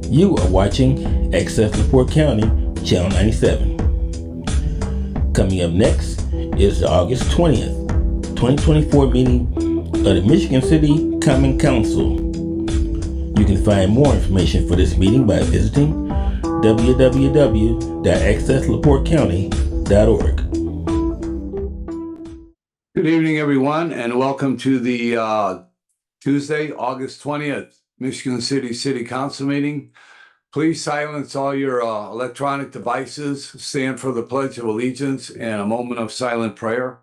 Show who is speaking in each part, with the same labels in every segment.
Speaker 1: You are watching Access LaPorte County, Channel 97. Coming up next is the August 20th, 2024 meeting of the Michigan City Common Council. You can find more information for this meeting by visiting www.accesslaportecounty.org.
Speaker 2: Good evening, everyone, and welcome to the Tuesday, August 20th, Michigan City Council meeting. Please silence all your electronic devices, stand for the Pledge of Allegiance and a moment of silent prayer.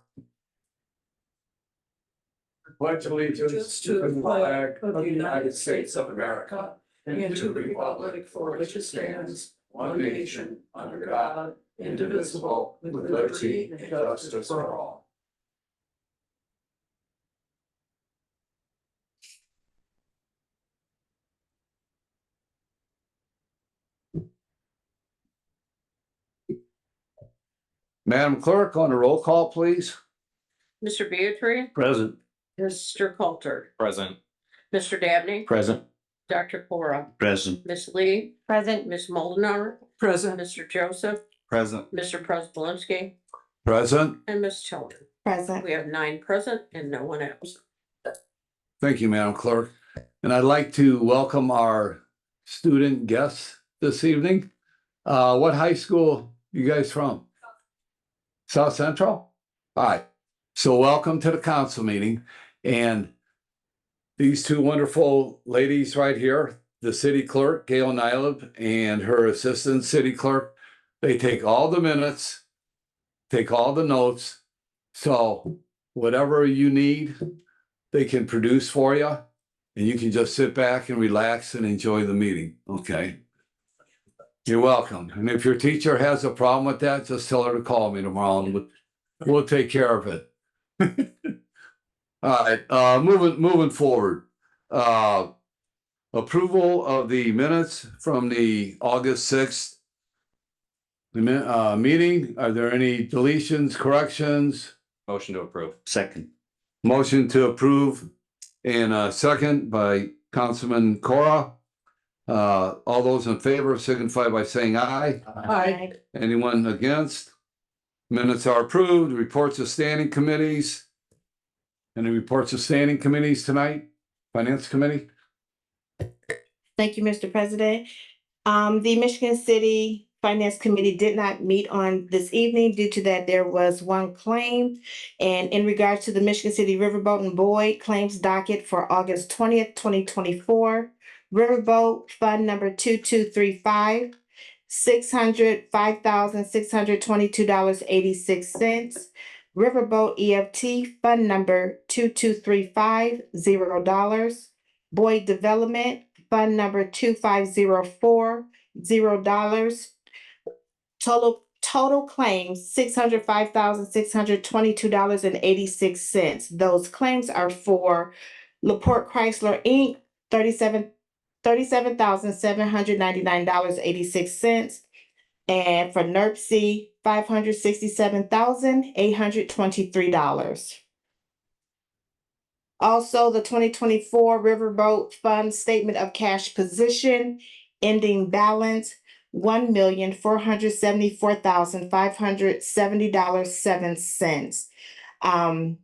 Speaker 2: Pledge allegiance to the flag of the United States of America and to the republic for which it stands, one nation, under God, indivisible, with liberty and justice for all. Madam Clerk, on a roll call, please.
Speaker 3: Mr. Beatrice,
Speaker 2: Present.
Speaker 3: Mr. Coulter,
Speaker 4: Present.
Speaker 3: Mr. Dabney,
Speaker 4: Present.
Speaker 3: Dr. Cora,
Speaker 4: Present.
Speaker 3: Miss Lee,
Speaker 5: Present.
Speaker 3: Miss Moldenar,
Speaker 5: Present.
Speaker 3: Mr. Joseph,
Speaker 4: Present.
Speaker 3: Mr. Prespolinski,
Speaker 2: Present.
Speaker 3: and Miss Tillman.
Speaker 5: Present.
Speaker 3: We have 9 present and no one absent.
Speaker 2: Thank you, Madam Clerk. And I'd like to welcome our student guests this evening. What high school you guys from? South Central? All right. So welcome to the council meeting. And these two wonderful ladies right here, the city clerk, Gail Nylib, and her assistant city clerk, they take all the minutes, take all the notes. So whatever you need, they can produce for you. And you can just sit back and relax and enjoy the meeting. Okay. You're welcome. And if your teacher has a problem with that, just tell her to call me tomorrow and we'll take care of it. All right, moving forward. Approval of the minutes from the August 6th meeting. Are there any deletions, corrections?
Speaker 4: Motion to approve. Second.
Speaker 2: Motion to approve and second by Councilman Cora. All those in favor signify by saying aye.
Speaker 5: Aye.
Speaker 2: Anyone against? Minutes are approved. Reports of standing committees. Any reports of standing committees tonight? Finance Committee?
Speaker 5: Thank you, Mr. President. The Michigan City Finance Committee did not meet on this evening due to that there was one claim. And in regards to the Michigan City Riverboat and Boyd claims docket for August 20th, 2024, Riverboat Fund number 2235, $605,622.86. Riverboat EFT Fund number 2235, $0. Boyd Development Fund number 2504, $0. Total claims $605,622.86. Those claims are for LaPorte Chrysler Inc. $37,799.86, and for NERC $567,823. Also, the 2024 Riverboat Fund Statement of Cash Position, ending balance $1,474,570.07.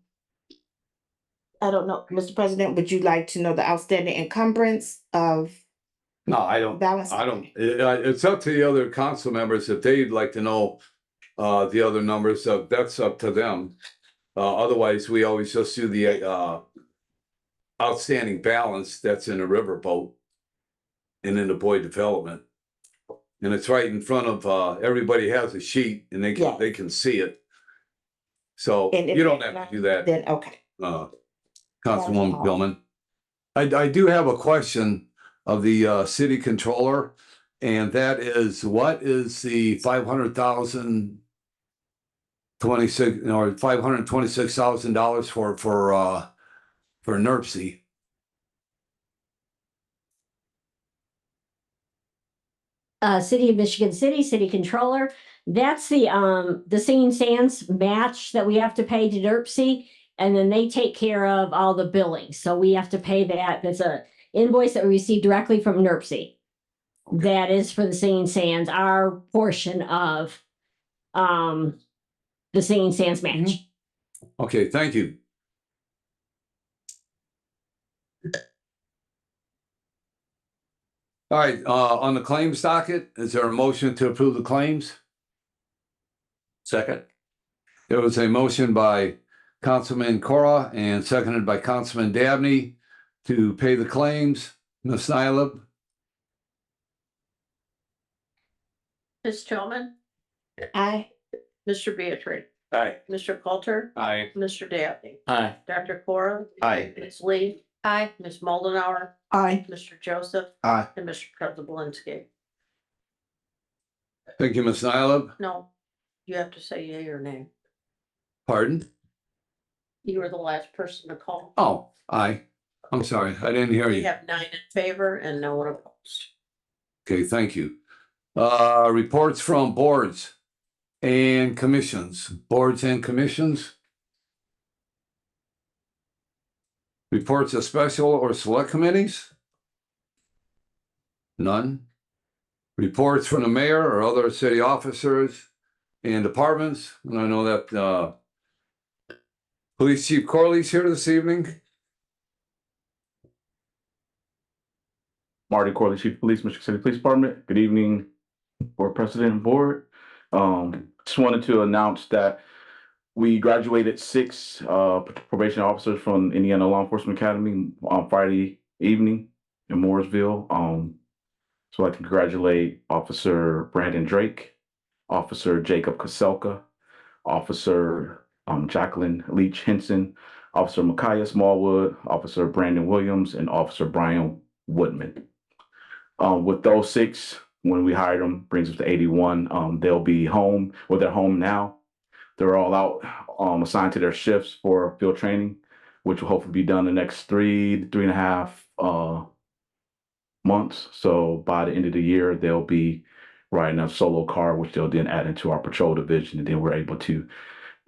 Speaker 5: I don't know, Mr. President, would you like to know the outstanding encumbrance of
Speaker 2: No, I don't.
Speaker 5: balance?
Speaker 2: I don't. It's up to the other council members if they'd like to know the other numbers. That's up to them. Otherwise, we always just do the outstanding balance that's in the riverboat and in the Boyd Development. And it's right in front of everybody has a sheet and they
Speaker 5: Yeah.
Speaker 2: can see it. So
Speaker 5: And if
Speaker 2: you don't
Speaker 5: they're
Speaker 2: have to do that.
Speaker 5: Then, okay.
Speaker 2: Councilwoman
Speaker 5: all.
Speaker 2: Billman. I do have a question of the city controller, and that is, what is the 500,000 26 or $526,000 for NERC?
Speaker 6: City of Michigan City Controller. That's the Singing Sands match that we have to pay to NERC. And then they take care of all the billing. So we have to pay that. That's a invoice that we receive directly from NERC. That is for the Singing Sands, our portion of the Singing Sands match.
Speaker 2: Okay, thank you. All right, on the claims docket, is there a motion to approve the claims?
Speaker 4: Second.
Speaker 2: There was a motion by Councilman Cora and seconded by Councilman Dabney to pay the claims. Ms. Nyla,
Speaker 3: Ms. Tillman,
Speaker 5: Aye.
Speaker 3: Mr. Beatrice,
Speaker 4: Aye.
Speaker 3: Mr. Coulter,
Speaker 4: Aye.
Speaker 3: Mr. Dabney,
Speaker 4: Aye.
Speaker 3: Dr. Cora,
Speaker 4: Aye.
Speaker 3: Ms. Lee. Aye. Ms. Moldenauer,
Speaker 5: Aye.
Speaker 3: Mr. Joseph,
Speaker 4: Aye.
Speaker 3: and Mr. Preselinski.
Speaker 2: thank you, Ms. Nyla.
Speaker 3: No, you have to say yea or nay.
Speaker 2: Pardon?
Speaker 3: You were the last person to call.
Speaker 2: Oh, aye. I'm sorry, I didn't hear
Speaker 3: We
Speaker 2: you.
Speaker 3: have 9 in favor and no one opposed.
Speaker 2: Okay, thank you. Reports from boards and commissions. Boards and commissions. Reports of special or select committees? None. Reports from the mayor or other city officers and departments. And I know that Police Chief Corley's here this evening.
Speaker 7: Marty Corley, Chief of Police, Michigan City Police Department. Good evening, Board President and Board. Just wanted to announce that we graduated 6 probation officers from Indiana Law Enforcement Academy on Friday evening in Mooresville. So I'd like to congratulate Officer Brandon Drake, Officer Jacob Kaselka, Officer Jacqueline Leach Henson, Officer Micaiah Smallwood, Officer Brandon Williams, and Officer Brian Woodman. With those 6, when we hired them, brings us to 81. They'll be home, well, they're home now. They're all out, assigned to their shifts for field training, which will hopefully be done the next 3 to 3.5 months. So by the end of the year, they'll be riding a solo car, which they'll then add into our patrol division. And then we're able to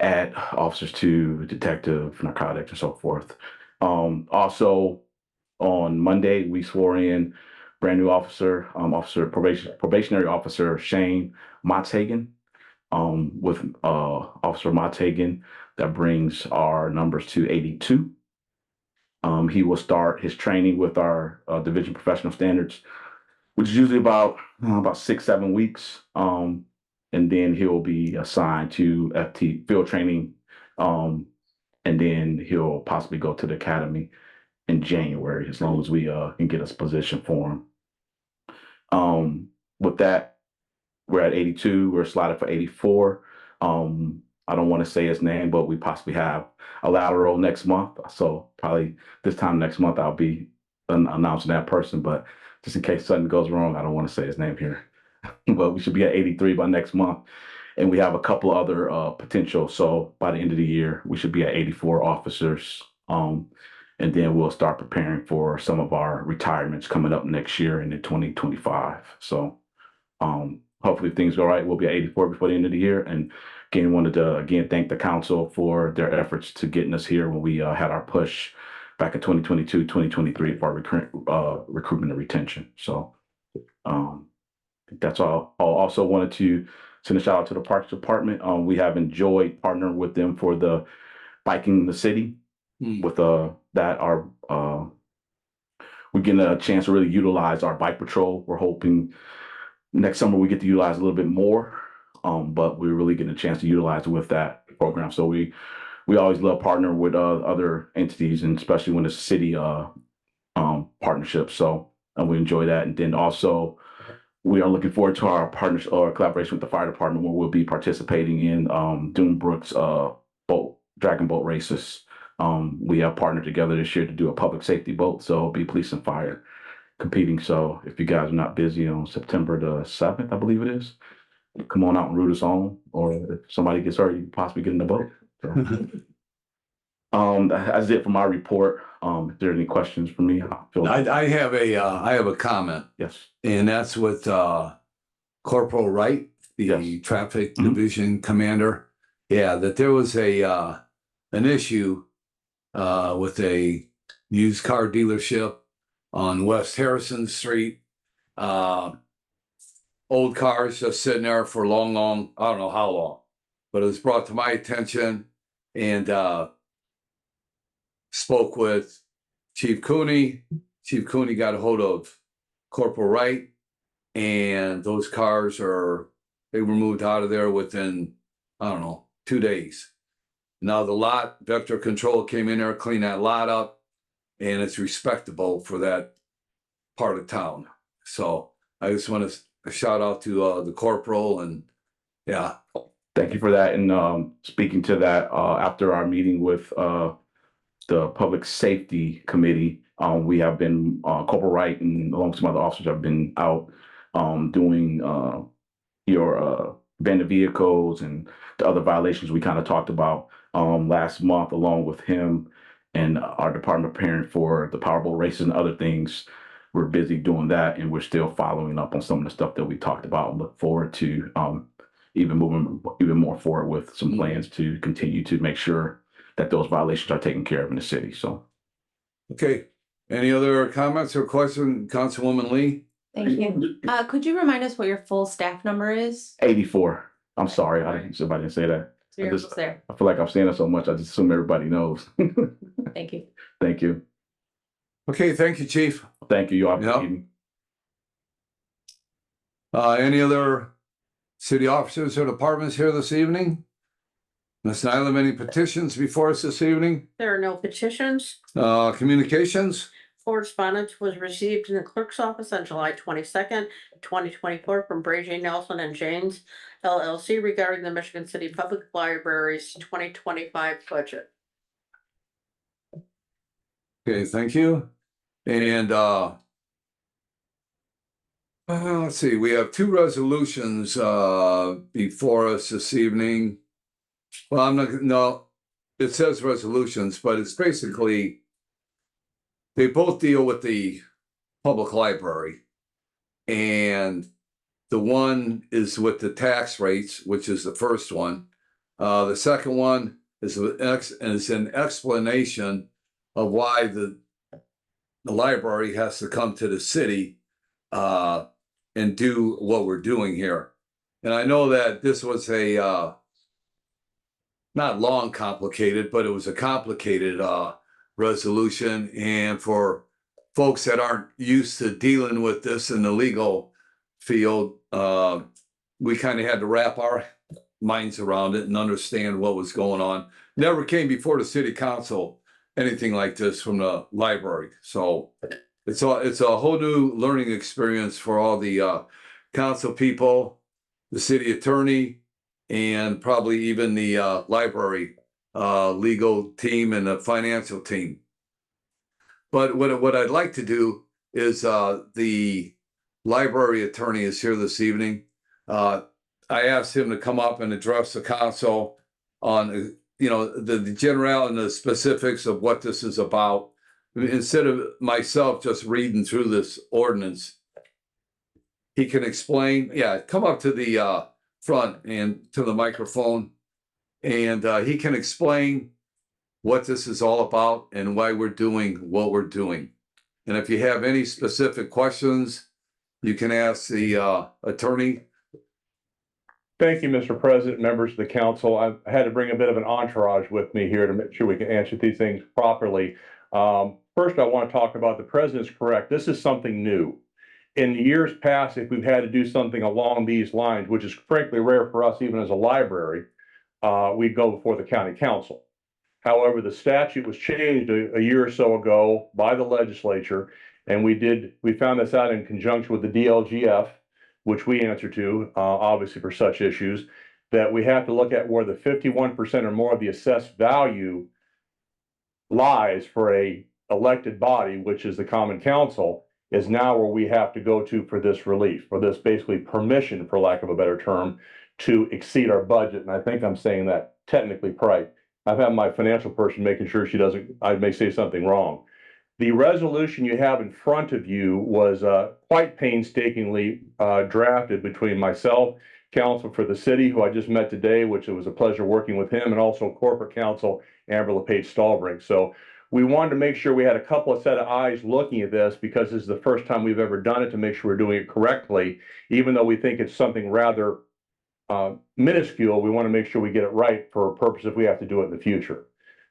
Speaker 7: add officers to detective, narcotics, and so forth. Also, on Monday, we swore in brand new officer, probationary officer Shane Motzhagen. With Officer Motzhagen, that brings our numbers to 82. He will start his training with our Division Professional Standards, which is usually about 6-7 weeks. And then he'll be assigned to FT field training. And then he'll possibly go to the academy in January, as long as we can get us position for him. With that, we're at 82. We're slotted for 84. I don't want to say his name, but we possibly have a lateral next month. So probably this time next month, I'll be announcing that person. But just in case something goes wrong, I don't want to say his name here. But we should be at 83 by next month. And we have a couple other potential. So by the end of the year, we should be at 84 officers. And then we'll start preparing for some of our retirements coming up next year in 2025. So hopefully if things go right, we'll be at 84 before the end of the year. And again, wanted to thank the council for their efforts to getting us here when we had our push back in 2022, 2023 for our recruitment and retention. So that's all. I also wanted to send a shout out to the Parks Department. We have enjoyed partnering with them for the Biking the City. With that, we're getting a chance to really utilize our bike patrol. We're hoping next summer we get to utilize a little bit more, but we're really getting a chance to utilize it with that program. So we always love partnering with other entities, and especially when it's city partnerships. So we enjoy that. And then also we are looking forward to our partnership or collaboration with the fire department, where we'll be participating in Dune Brooks dragon boat races. We have partnered together this year to do a public safety boat, so it'll be police and fire competing. So if you guys are not busy on September the 7th, I believe it is, come on out and root us on, or if somebody gets hurt, you can possibly get in the boat. So, that's it for my report. If there are any questions for me,
Speaker 2: I have a comment,
Speaker 7: yes.
Speaker 2: and that's with Corporal Wright, the
Speaker 7: Yes.
Speaker 2: traffic
Speaker 7: Mhm.
Speaker 2: division commander. Yeah, that there was an issue with a used car dealership on West Harrison Street. old cars just sitting there for long, I don't know how long. But it was brought to my attention and spoke with Chief Cooney. Chief Cooney got a hold of Corporal Wright, and those cars they were moved out of there within, I don't know, 2 days. Now the lot, Vector Control came in there, cleaned that lot up, and it's respectable for that part of town. So I just want to shout out to the corporal, and yeah.
Speaker 7: Thank you for that. And speaking to that, after our meeting with the Public Safety Committee, we have been, Corporal Wright and along with some other officers have been out doing your abandoned vehicles and the other violations we kind of talked about last month, along with him and our department preparing for the Powerball races and other things. We're busy doing that, and we're still following up on some of the stuff that we talked about, and look forward to even moving even more forward with some plans to continue to make sure that those violations are taken care of in the city. So,
Speaker 2: Okay. Any other comments or questions, Councilwoman Lee?
Speaker 8: Thank you. Could you remind us what your full staff number is?
Speaker 7: 84. I'm sorry, somebody didn't say that.
Speaker 8: So you're almost there.
Speaker 7: I feel like I'm saying it so much, I just assume everybody knows.
Speaker 8: Thank you.
Speaker 7: Thank you.
Speaker 2: Okay, thank you, Chief.
Speaker 7: Thank you. You all.
Speaker 2: Yep. Any other city officers or departments here this evening? Ms. Nylam, any petitions before us this evening?
Speaker 3: There are no petitions.
Speaker 2: Communications?
Speaker 3: Correspondence was received in the clerk's office on July 22nd, 2024 from Brazier Nelson and Janes LLC regarding the Michigan City Public Library's 2025 budget.
Speaker 2: Okay, thank you. And let's see, we have 2 resolutions before us this evening. Well, no, it says resolutions, but it's basically, they both deal with the public library. And the one is with the tax rates, which is the first one. The second one is an explanation of why the library has to come to the city and do what we're doing here. And I know that this was a not long complicated, but it was a complicated resolution. And for folks that aren't used to dealing with this in the legal field, we kind of had to wrap our minds around it and understand what was going on. Never came before the city council anything like this from the library. So it's a whole new learning experience for all the council people, the city attorney, and probably even the library legal team and the financial team. But what I'd like to do is the library attorney is here this evening. I asked him to come up and address the council on the general and the specifics of what this is about. Instead of myself just reading through this ordinance, he can explain. Yeah, come up to the front and to the microphone, and he can explain what this is all about and why we're doing what we're doing. And if you have any specific questions, you can ask the attorney.
Speaker 9: Thank you, Mr. President, members of the council. I've had to bring a bit of an entourage with me here to make sure we can answer these things properly. First, I want to talk about the president's correct. This is something new. In years past, if we've had to do something along these lines, which is frankly rare for us, even as a library, we'd go before the county council. However, the statute was changed a year or so ago by the legislature, and we found this out in conjunction with the DLGF, which we answer to, obviously for such issues, that we have to look at where the 51% or more of the assessed value lies for a elected body, which is the common council, is now where we have to go to for this relief, for this basically permission, for lack of a better term, to exceed our budget. And I think I'm saying that technically right. I've had my financial person making sure she doesn't, I may say something wrong. The resolution you have in front of you was quite painstakingly drafted between myself, counsel for the city, who I just met today, which it was a pleasure working with him, and also corporate counsel, Amber LePage Stallbrink. So we wanted to make sure we had a couple of set of eyes looking at this because this is the first time we've ever done it, to make sure we're doing it correctly. Even though we think it's something rather minuscule, we want to make sure we get it right for a purpose if we have to do it in the future.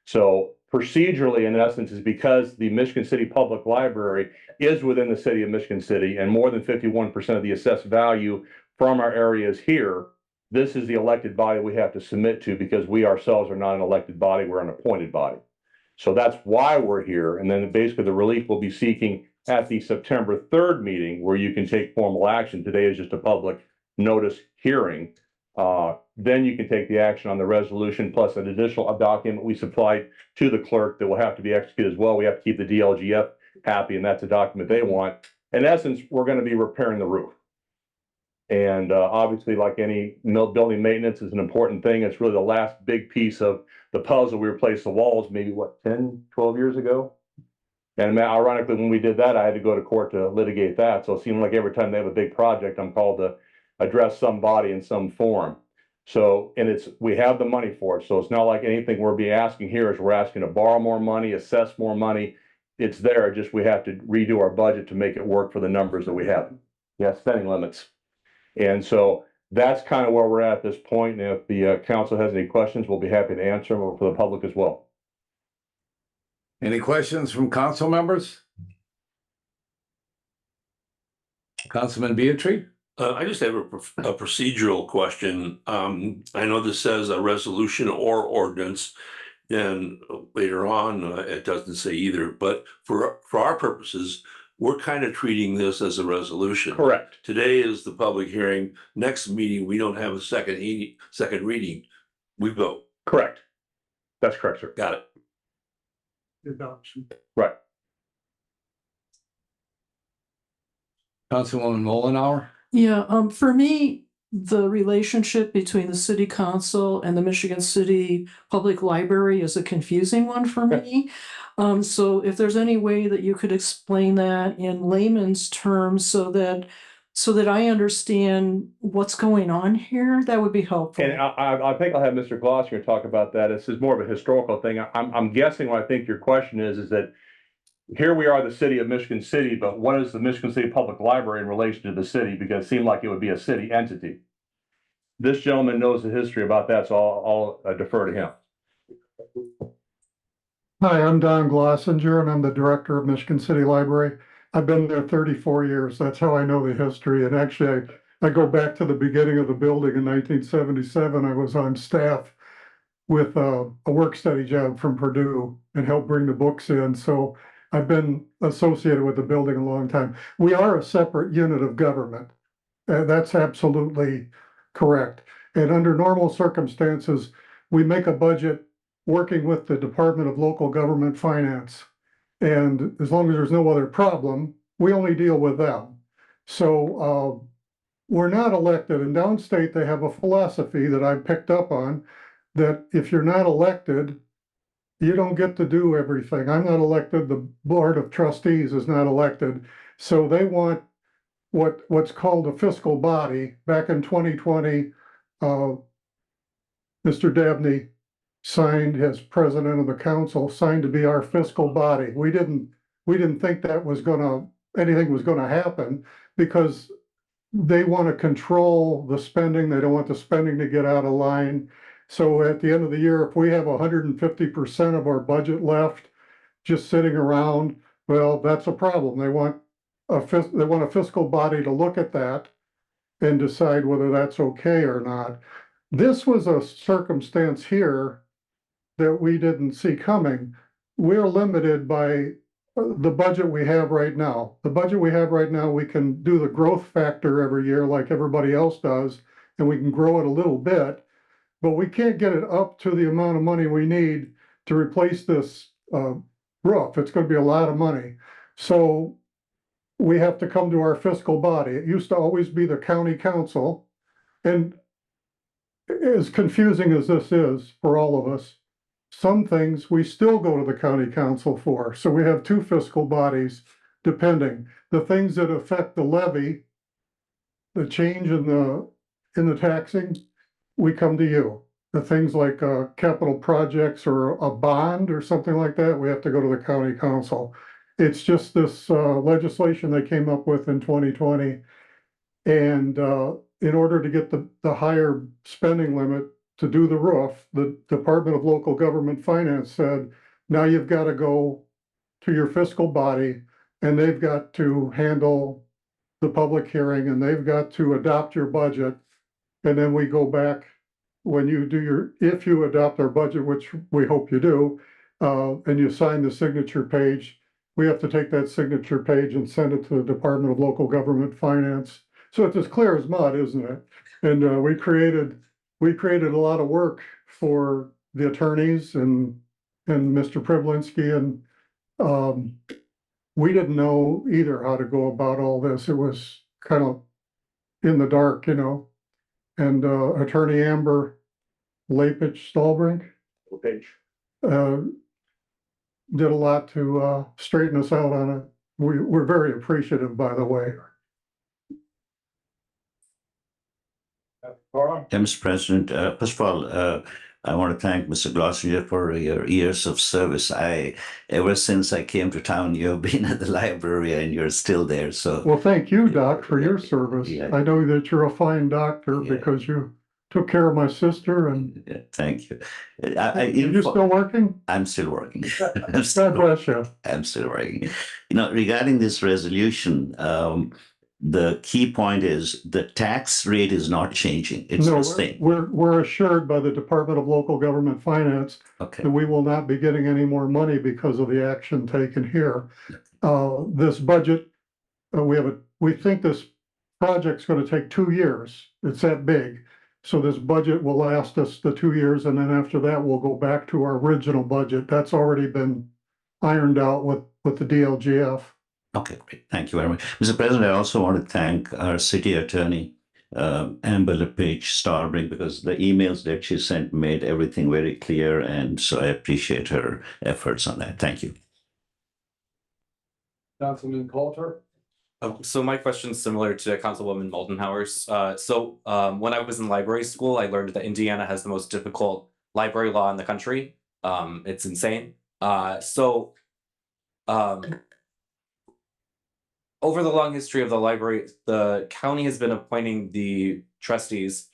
Speaker 9: So procedurally, in essence, is because the Michigan City Public Library is within the city of Michigan City and more than 51% of the assessed value from our area is here, this is the elected body we have to submit to because we ourselves are not an elected body, we're an appointed body. So that's why we're here. And then basically the relief we'll be seeking at the September 3rd meeting where you can take formal action. Today is just a public notice hearing. Then you can take the action on the resolution plus an additional document we supplied to the clerk that will have to be executed as well. We have to keep the DLGF happy, and that's a document they want. In essence, we're going to be repairing the roof. And obviously, like any building maintenance is an important thing. It's really the last big piece of the puzzle. We replaced the walls maybe, what, 10, 12 years ago? And ironically, when we did that, I had to go to court to litigate that. So it seemed like every time they have a big project, I'm called to address somebody in some form. So, and we have the money for it. So it's not like anything we're being asking here is we're asking to borrow more money, assess more money. It's there, just we have to redo our budget to make it work for the numbers that we have. Yeah, spending limits. And so that's kind of where we're at this point. And if the council has any questions, we'll be happy to answer them for the public as well.
Speaker 2: Any questions from council members? Councilman Beatry?
Speaker 10: I just have a procedural question. I know this says a resolution or ordinance, and later on, it doesn't say either, but for our purposes, we're kind of treating this as a resolution.
Speaker 9: Correct.
Speaker 10: Today is the public hearing. Next meeting, we don't have a second reading. We vote.
Speaker 9: Correct. That's correct, sir.
Speaker 10: Got it.
Speaker 2: Adoption.
Speaker 9: Right.
Speaker 2: Councilwoman Mullenhour?
Speaker 11: Yeah, for me, the relationship between the city council and the Michigan City Public Library is a confusing one for me. So if there's any way that you could explain that in layman's terms so that I understand what's going on here, that would be helpful.
Speaker 9: And I think I'll have Mr. Glossier talk about that. This is more of a historical thing. I'm guessing what I think your question is that here we are, the city of Michigan City, but what is the Michigan City Public Library in relation to the city? Because it seemed like it would be a city entity. This gentleman knows the history about that, so I'll defer to him.
Speaker 12: Hi, I'm Don Glossinger, and I'm the director of Michigan City Library. I've been there 34 years. That's how I know the history. And actually, I go back to the beginning of the building in 1977. I was on staff with a work study job from Purdue and helped bring the books in. So I've been associated with the building a long time. We are a separate unit of government. That's absolutely correct. And under normal circumstances, we make a budget working with the Department of Local Government Finance. And as long as there's no other problem, we only deal with them. So we're not elected. In downstate, they have a philosophy that I picked up on, that if you're not elected, you don't get to do everything. I'm not elected. The Board of Trustees is not elected. So they want what's called a fiscal body. Back in 2020, Mr. Dabney signed, as president of the council, signed to be our fiscal body. We didn't think that was anything was gonna happen because they want to control the spending. They don't want the spending to get out of line. So at the end of the year, if we have 150% of our budget left just sitting around, well, that's a problem. They want a fiscal body to look at that and decide whether that's okay or not. This was a circumstance here that we didn't see coming. We're limited by the budget we have right now. The budget we have right now, we can do the growth factor every year like everybody else does, and we can grow it a little bit, but we can't get it up to the amount of money we need to replace this roof. It's going to be a lot of money. So we have to come to our fiscal body. It used to always be the county council, and as confusing as this is for all of us, some things we still go to the county council for. So we have two fiscal bodies, depending. The things that affect the levy, the change in the taxing, we come to you. the things like capital projects or a bond or something like that, we have to go to the county council. It's just this legislation they came up with in 2020. And in order to get the higher spending limit to do the roof, the Department of Local Government Finance said, now you've got to go to your fiscal body and they've got to handle the public hearing and they've got to adopt your budget. And then we go back when you do if you adopt our budget, which we hope you do, and you sign the signature page, we have to take that signature page and send it to the Department of Local Government Finance. So it's as clear as mud, isn't it? And we created a lot of work for the attorneys and Mr. Priblinski, and we didn't know either how to go about all this. It was kind of in the dark, you know. And Attorney Amber Lapich Stallbrink did a lot to straighten us out on it. We're very appreciative, by the way.
Speaker 4: Mr. President, first of all, I want to thank Mr. Glossinger for your years of service. Ever since I came to town, you've been at the library and you're still there. So,
Speaker 12: well, thank you, Doc, for your service.
Speaker 4: Yeah.
Speaker 12: I know that you're a fine doctor because you took care of my sister. And
Speaker 4: thank you.
Speaker 12: you still working?
Speaker 4: I'm still working.
Speaker 12: God bless you.
Speaker 4: I'm still working. Regarding this resolution, the key point is the tax rate is not changing. It's
Speaker 12: No,
Speaker 4: the same.
Speaker 12: we're assured by the Department of Local Government Finance
Speaker 4: Okay.
Speaker 12: that we will not be getting any more money because of the action taken here. This budget, we think this project's going to take 2 years. It's that big. So this budget will last us the 2 years, and then after that, we'll go back to our original budget. That's already been ironed out with the DLGF.
Speaker 4: Okay, great. Thank you very much. Mr. President, I also want to thank our city attorney, Amber LePage Stallbrink, because the emails that she sent made everything very clear. And so I appreciate her efforts on that. Thank you.
Speaker 2: Councilman Coulter?
Speaker 13: So my question is similar to Councilwoman Moldenhauer's. When I was in library school, I learned that Indiana has the most difficult library law in the country. It's insane. Over the long history of the library, the county has been appointing the trustees.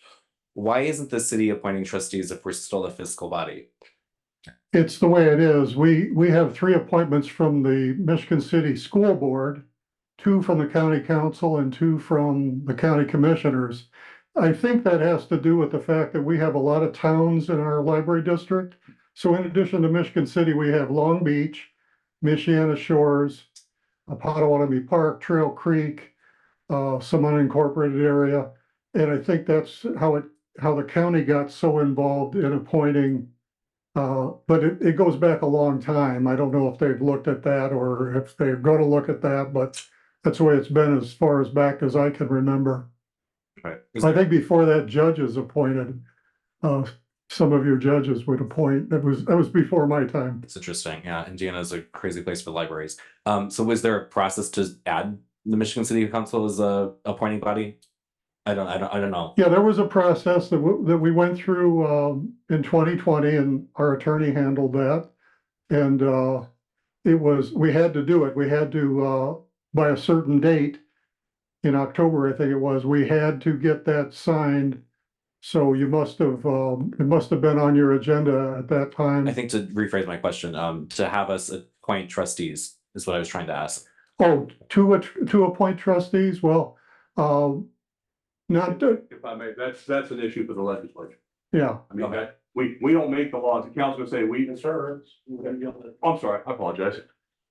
Speaker 13: Why isn't the city appointing trustees if we're still a fiscal body?
Speaker 12: It's the way it is. We have 3 appointments from the Michigan City School Board, 2 from the county council and 2 from the county commissioners. I think that has to do with the fact that we have a lot of towns in our library district. So in addition to Michigan City, we have Long Beach, Michiana Shores, Potawatomi Park, Trail Creek, some unincorporated area. And I think that's how the county got so involved in appointing. But it goes back a long time. I don't know if they've looked at that or if they're going to look at that, but that's the way it's been as far as back as I can remember.
Speaker 13: Right.
Speaker 12: I think before that, judges appointed. Some of your judges would appoint. That was before my time.
Speaker 13: It's interesting. Yeah, Indiana is a crazy place for libraries. So was there a process to add the Michigan City Council as a appointing body? I don't know.
Speaker 12: Yeah, there was a process that we went through in 2020, and our attorney handled that. And we had to do it. We had to by a certain date in October, I think it was. We had to get that signed. So you must have, it must have been on your agenda at that time.
Speaker 13: I think to rephrase my question, to have us appoint trustees is what I was trying to ask.
Speaker 12: Oh, to appoint trustees? Well, not,
Speaker 9: If I may, that's an issue for the legislature.
Speaker 12: yeah.
Speaker 9: I mean, we don't make the laws. The council will say, sir, I'm sorry, I apologize.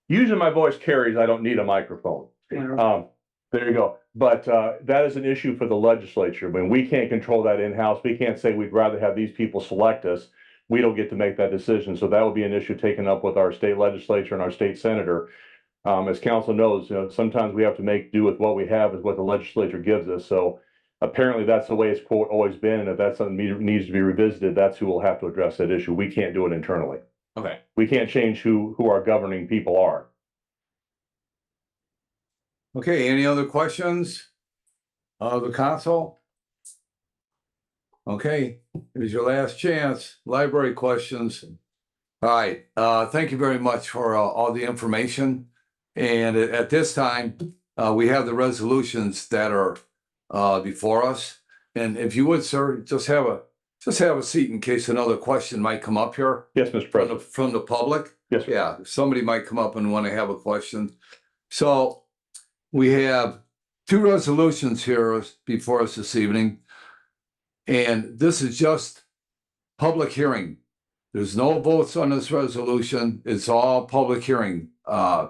Speaker 9: Using my voice carries, I don't need a microphone. There you go. But that is an issue for the legislature. I mean, we can't control that in-house. We can't say we'd rather have these people select us. We don't get to make that decision. So that would be an issue taken up with our state legislature and our state senator. As council knows, sometimes we have to make do with what we have is what the legislature gives us. So apparently that's the way it's quote always been. And if that's something that needs to be revisited, that's who will have to address that issue. We can't do it internally.
Speaker 13: Okay.
Speaker 9: We can't change who our governing people are.
Speaker 2: Okay, any other questions of the council? Okay, here's your last chance. Library questions. All right, thank you very much for all the information. And at this time, we have the resolutions that are before us. And if you would, sir, just have a seat in case another question might come up here.
Speaker 9: Yes, Mr. President.
Speaker 2: From the public.
Speaker 9: Yes, sir.
Speaker 2: Yeah, somebody might come up and want to have a question. So we have two resolutions here before us this evening. And this is just public hearing. There's no votes on this resolution. It's all public hearing. Yeah,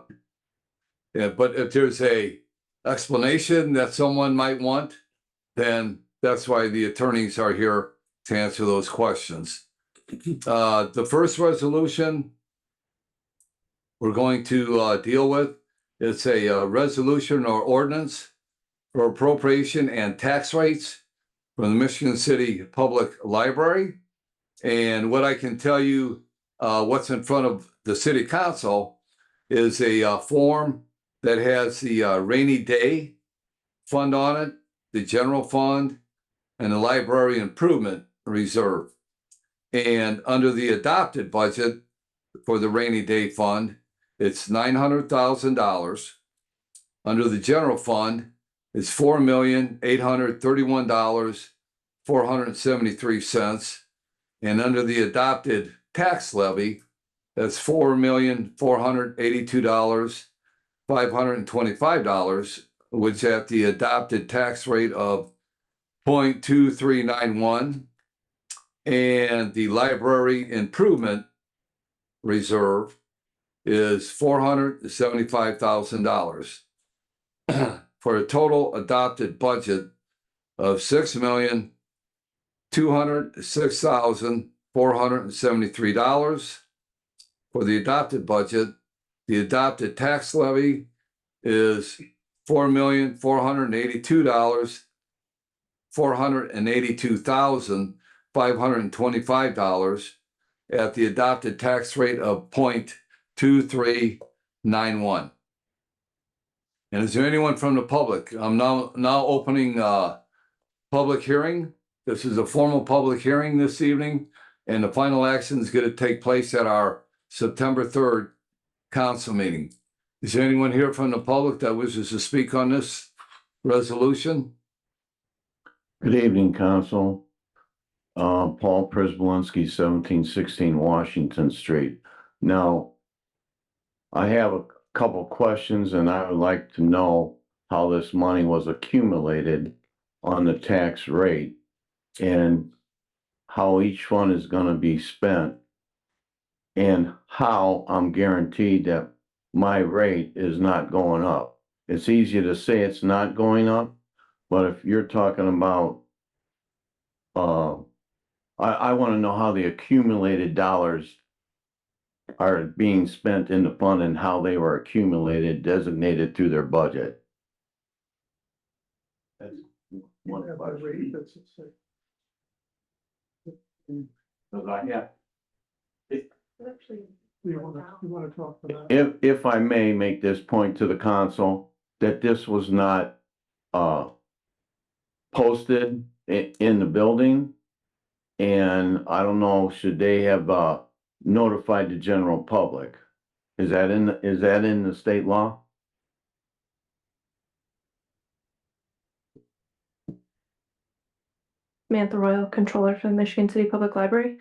Speaker 2: but if there's a explanation that someone might want, then that's why the attorneys are here to answer those questions. The first resolution we're going to deal with, it's a resolution or ordinance for appropriation and tax rates from the Michigan City Public Library. And what I can tell you, what's in front of the City Council is a form that has the rainy day fund on it, the general fund, and the library improvement reserve. And under the adopted budget for the rainy day fund, it's $900,000. Under the general fund, it's $4,831,473. And under the adopted tax levy, that's $4,482,525, which at the adopted tax rate of 0.2391. And the library improvement reserve is $475,000 for a total adopted budget of $6,206,473. For the adopted budget, the adopted tax levy is $4,482,525 at the adopted tax rate of 0.2391. And is there anyone from the public? I'm now opening public hearing. This is a formal public hearing this evening, and the final action is going to take place at our September 3rd council meeting. Is there anyone here from the public that wishes to speak on this resolution?
Speaker 14: Good evening, council. Paul Przybylski, 1716 Washington Street. Now, I have a couple questions, and I would like to know how this money was accumulated on the tax rate and how each one is going to be spent, and how I'm guaranteed that my rate is not going up. It's easy to say it's not going up, but if you're talking about, I want to know how the accumulated dollars are being spent in the fund and how they were accumulated, designated through their budget. That's one question. If I may make this point to the council, that this was not posted in the building, and I don't know, should they have notified the general public? Is that in the state law?
Speaker 8: Samantha Royal, controller for the Michigan City Public Library.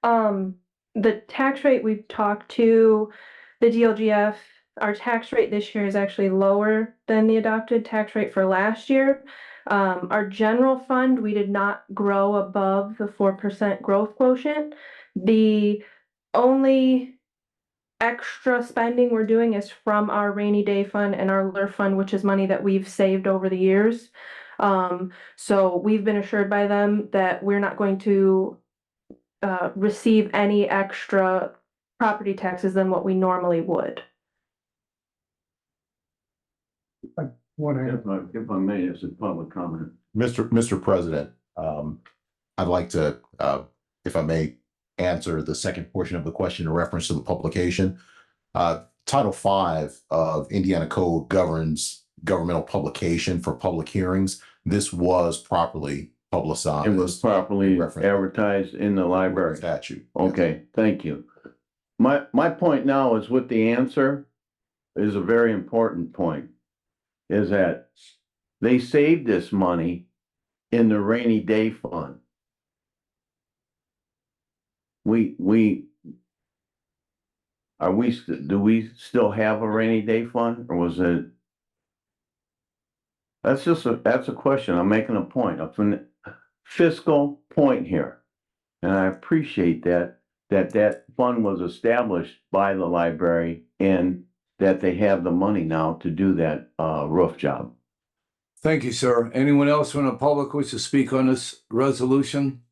Speaker 8: The tax rate, we've talked to the DLGF. Our tax rate this year is actually lower than the adopted tax rate for last year. Our general fund, we did not grow above the 4% growth quotient. The only extra spending we're doing is from our rainy day fund and our LRF fund, which is money that we've saved over the years. So we've been assured by them that we're not going to receive any extra property taxes than what we normally would.
Speaker 14: If I may, as a public comment.
Speaker 15: Mr. President, I'd like to, if I may, answer the second portion of the question in reference to the publication. Title V of Indiana Code governs governmental publication for public hearings. This was properly publicized.
Speaker 14: It was properly
Speaker 15: Reference.
Speaker 14: advertised in the library.
Speaker 15: Statute.
Speaker 14: Okay, thank you. My point now is with the answer is a very important point. Is that they saved this money in the rainy day fund. Do we still have a rainy day fund, or was it? That's a question. I'm making a point, a fiscal point here. And I appreciate that fund was established by the library and that they have the money now to do that roof job.
Speaker 2: Thank you, sir. Anyone else from the public wish to speak on this resolution?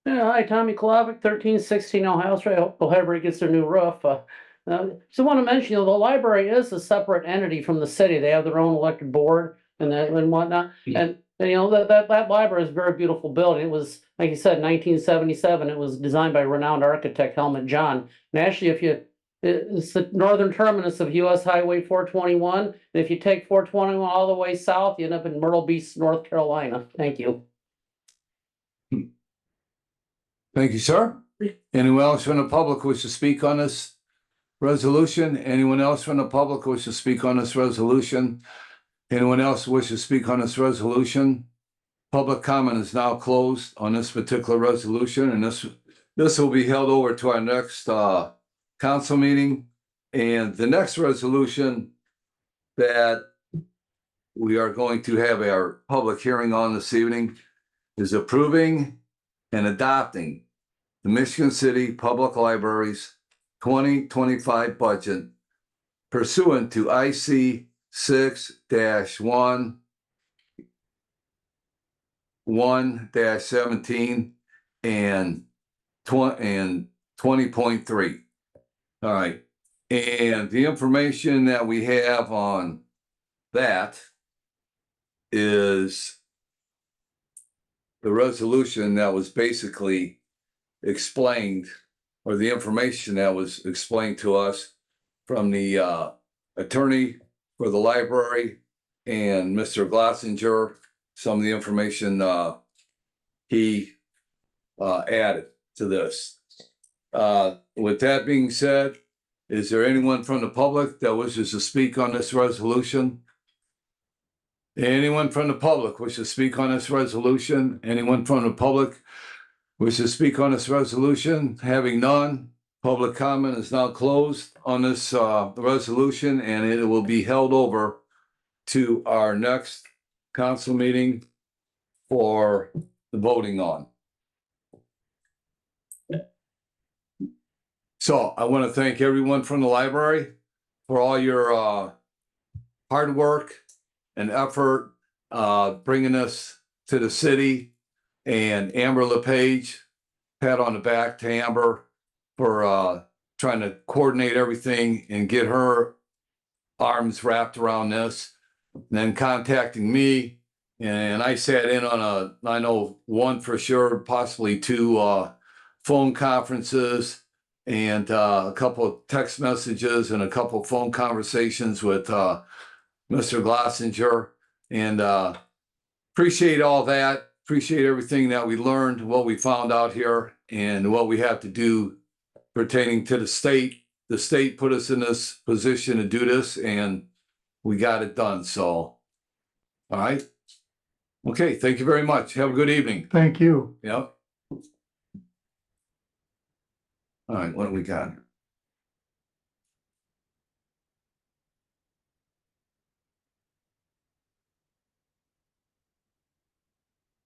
Speaker 16: Yeah, hi, Tommy Kolovic, 1316 Ohio Street. I hope Ohio gets their new roof. So want to mention, the library is a separate entity from the city. They have their own elected board and whatnot. And that library is a very beautiful building. It was, like you said, 1977. It was designed by renowned architect Helmut John. And actually, it's the northern terminus of US Highway 421. And if you take 421 all the way south, you end up in Myrtle Beach, North Carolina. Thank you.
Speaker 2: Thank you, sir. Anyone else from the public wish to speak on this resolution? Anyone else from the public wish to speak on this resolution? Anyone else wish to speak on this resolution? Public comment is now closed on this particular resolution, and this will be held over to our next council meeting. And the next resolution that we are going to have our public hearing on this evening is approving and adopting the Michigan City Public Library's 2025 budget pursuant to IC 6-1-17 and 20.3. All right. And the information that we have on that is the resolution that was basically explained, or the information that was explained to us from the attorney for the library and Mr. Glossinger, some of the information he added to this. With that being said, is there anyone from the public that wishes to speak on this resolution? Anyone from the public wishes to speak on this resolution? Anyone from the public wishes to speak on this resolution? Having none, public comment is now closed on this resolution, and it will be held over to our next council meeting for the voting on. So I want to thank everyone from the library for all your hard work and effort bringing us to the city, and Amber LePage, pat on the back to Amber for trying to coordinate everything and get her arms wrapped around this, and then contacting me. And I sat in on I know one for sure, possibly two phone conferences, and a couple of text messages and a couple of phone conversations with Mr. Glossinger, and appreciate all that. Appreciate everything that we learned, what we found out here, and what we have to do pertaining to the state. The state put us in this position to do this, and we got it done. So, all right. Okay, thank you very much. Have a good evening.
Speaker 12: Thank you.
Speaker 2: Yep. All right, what do we got?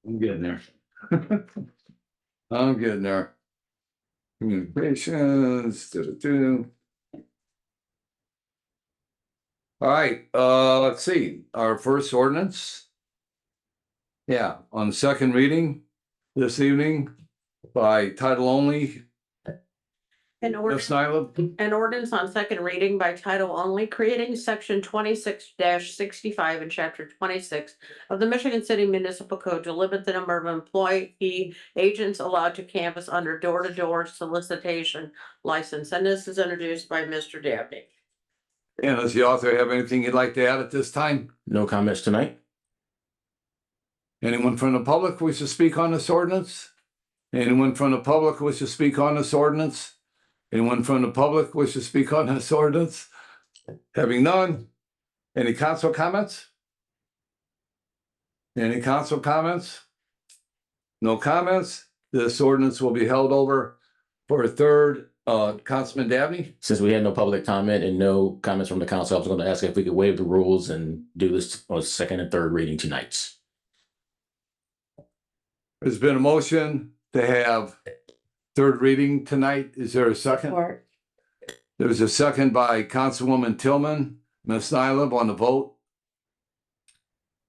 Speaker 2: I'm getting there. I'm getting there. Communications. All right, let's see. Our first ordinance. Yeah, on second reading this evening by title only.
Speaker 3: An ordinance on second reading by title only, creating section 26-65 and chapter 26 of the Michigan City Municipal Code to limit the number of employee agents allowed to canvass under door-to-door solicitation license. And this is introduced by Mr. Dabney.
Speaker 2: And does the author have anything you'd like to add at this time?
Speaker 1: No comments tonight.
Speaker 2: Anyone from the public wish to speak on this ordinance? Anyone from the public wish to speak on this ordinance? Anyone from the public wish to speak on this ordinance? Having none, any council comments? Any council comments? No comments. This ordinance will be held over for a third. Councilman Dabney?
Speaker 17: Since we had no public comment and no comments from the council, I was going to ask if we could waive the rules and do this on second and third reading tonight.
Speaker 2: There's been a motion to have third reading tonight. Is there a second?
Speaker 5: Support.
Speaker 2: There's a second by Councilwoman Tillman. Ms. Nyla on the vote.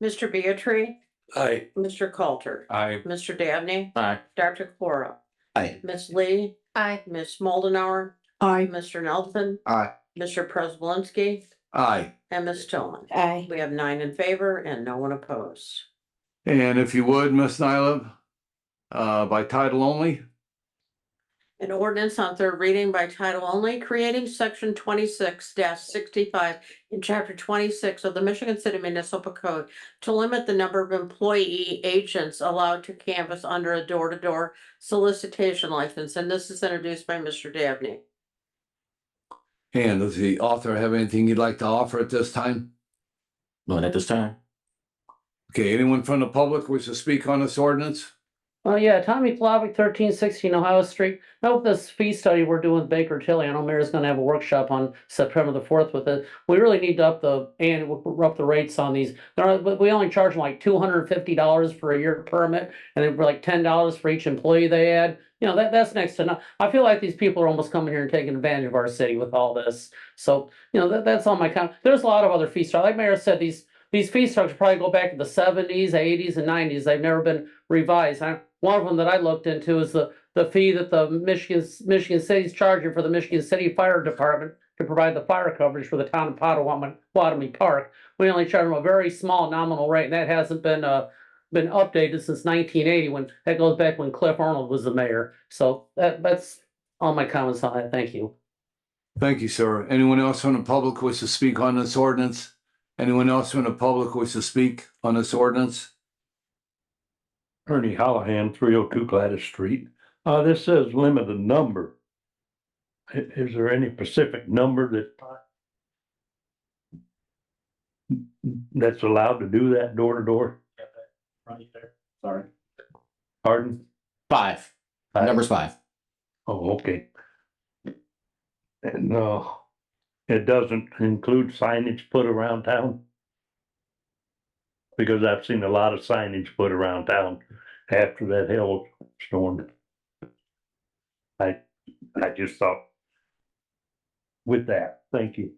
Speaker 3: Mr. Beatrice?
Speaker 10: Aye.
Speaker 3: Mr. Coulter?
Speaker 13: Aye.
Speaker 3: Mr. Dabney?
Speaker 17: Aye.
Speaker 3: Dr. Cora?
Speaker 4: Aye.
Speaker 3: Ms. Lee?
Speaker 8: Aye.
Speaker 3: Ms. Moldenauer?
Speaker 11: Aye.
Speaker 3: Mr. Nelson?
Speaker 2: Aye.
Speaker 3: Mr. Prespolinski?
Speaker 2: Aye.
Speaker 3: And Ms. Tillman?
Speaker 5: Aye.
Speaker 3: We have 9 in favor and no one opposed.
Speaker 2: And if you would, Ms. Nyla, by title only.
Speaker 3: An ordinance on third reading by title only, creating section 26-65 in chapter 26 of the Michigan City Municipal Code to limit the number of employee agents allowed to canvass under a door-to-door solicitation license. And this is introduced by Mr. Dabney.
Speaker 2: And does the author have anything you'd like to offer at this time?
Speaker 17: Not at this time.
Speaker 2: Okay, anyone from the public wish to speak on this ordinance?
Speaker 16: Well, yeah, Tommy Flavick, 1316 Ohio Street. Now with this fee study we're doing with Baker Tilly, I know Mayor's gonna have a workshop on September the 4th with it. We really need to up the rates on these. We only charge them like $250 for a year permit, and then for like $10 for each employee they add. You know, that's next to nothing. I feel like these people are almost coming here and taking advantage of our city with all this. So, you know, that's on my count. There's a lot of other fee structures. Like Mayor said, these fee structures probably go back to the 70s, 80s, and 90s. They've never been revised. One of them that I looked into is the fee that the Michigan City's charging for the Michigan City Fire Department to provide the fire coverage for the town of Potawatomi Park. We only charge them a very small nominal rate, and that hasn't been updated since 1980. When that goes back when Cliff Arnold was the mayor. So that's all my comments on that. Thank you.
Speaker 2: Thank you, sir. Anyone else from the public wish to speak on this ordinance? Anyone else from the public wish to speak on this ordinance?
Speaker 18: Ernie Hallahan, 302 Gladys Street. This says limited number. Is there any specific number that's allowed to do that door to door?
Speaker 17: Right there. Sorry.
Speaker 18: Pardon?
Speaker 17: 5. Number's 5.
Speaker 18: Oh, okay. And it doesn't include signage put around town? Because I've seen a lot of signage put around town after that hailstorm. I just thought with that, thank you.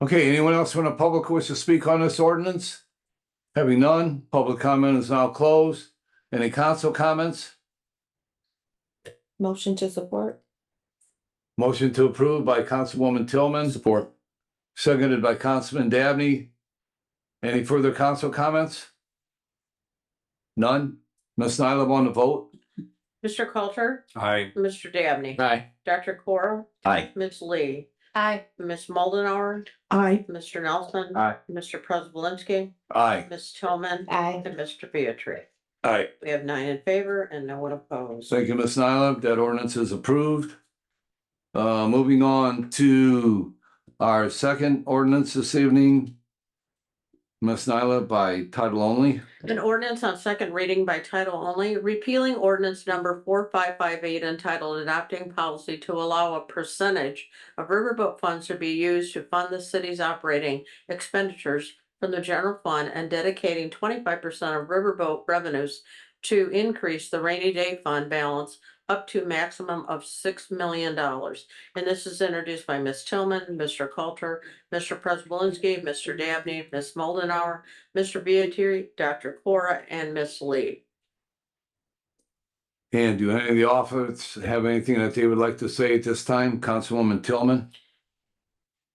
Speaker 2: Okay, anyone else from the public wish to speak on this ordinance? Having none, public comment is now closed. Any council comments?
Speaker 5: Motion to support.
Speaker 2: Motion to approve by Councilwoman Tillman.
Speaker 17: Support.
Speaker 2: Seconded by Councilman Dabney. Any further council comments? None? Ms. Nyla on the vote?
Speaker 3: Mr. Coulter?
Speaker 13: Aye.
Speaker 3: Mr. Dabney?
Speaker 17: Aye.
Speaker 3: Dr. Cora?
Speaker 4: Aye.
Speaker 3: Ms. Lee?
Speaker 8: Aye.
Speaker 3: Ms. Moldenauer?
Speaker 11: Aye.
Speaker 3: Mr. Nelson?
Speaker 2: Aye.
Speaker 3: Mr. Prespolinski?
Speaker 2: Aye.
Speaker 3: Ms. Tillman?
Speaker 5: Aye.
Speaker 3: And Mr. Beatrice?
Speaker 10: Aye.
Speaker 3: We have 9 in favor and no one opposed.
Speaker 2: Thank you, Ms. Nyla. That ordinance is approved. Moving on to our second ordinance this evening. Ms. Nyla, by title only.
Speaker 3: An ordinance on second reading by title only, repealing ordinance number 4558 entitled adopting policy to allow a percentage of riverboat funds to be used to fund the city's operating expenditures from the general fund and dedicating 25% of riverboat revenues to increase the rainy day fund balance up to maximum of $6 million. And this is introduced by Ms. Tillman, Mr. Coulter, Mr. Prespolinski, Mr. Dabney, Ms. Moldenauer, Mr. Beatrice, Dr. Cora, and Ms. Lee.
Speaker 2: And do any of the authors have anything that they would like to say at this time? Councilwoman Tillman?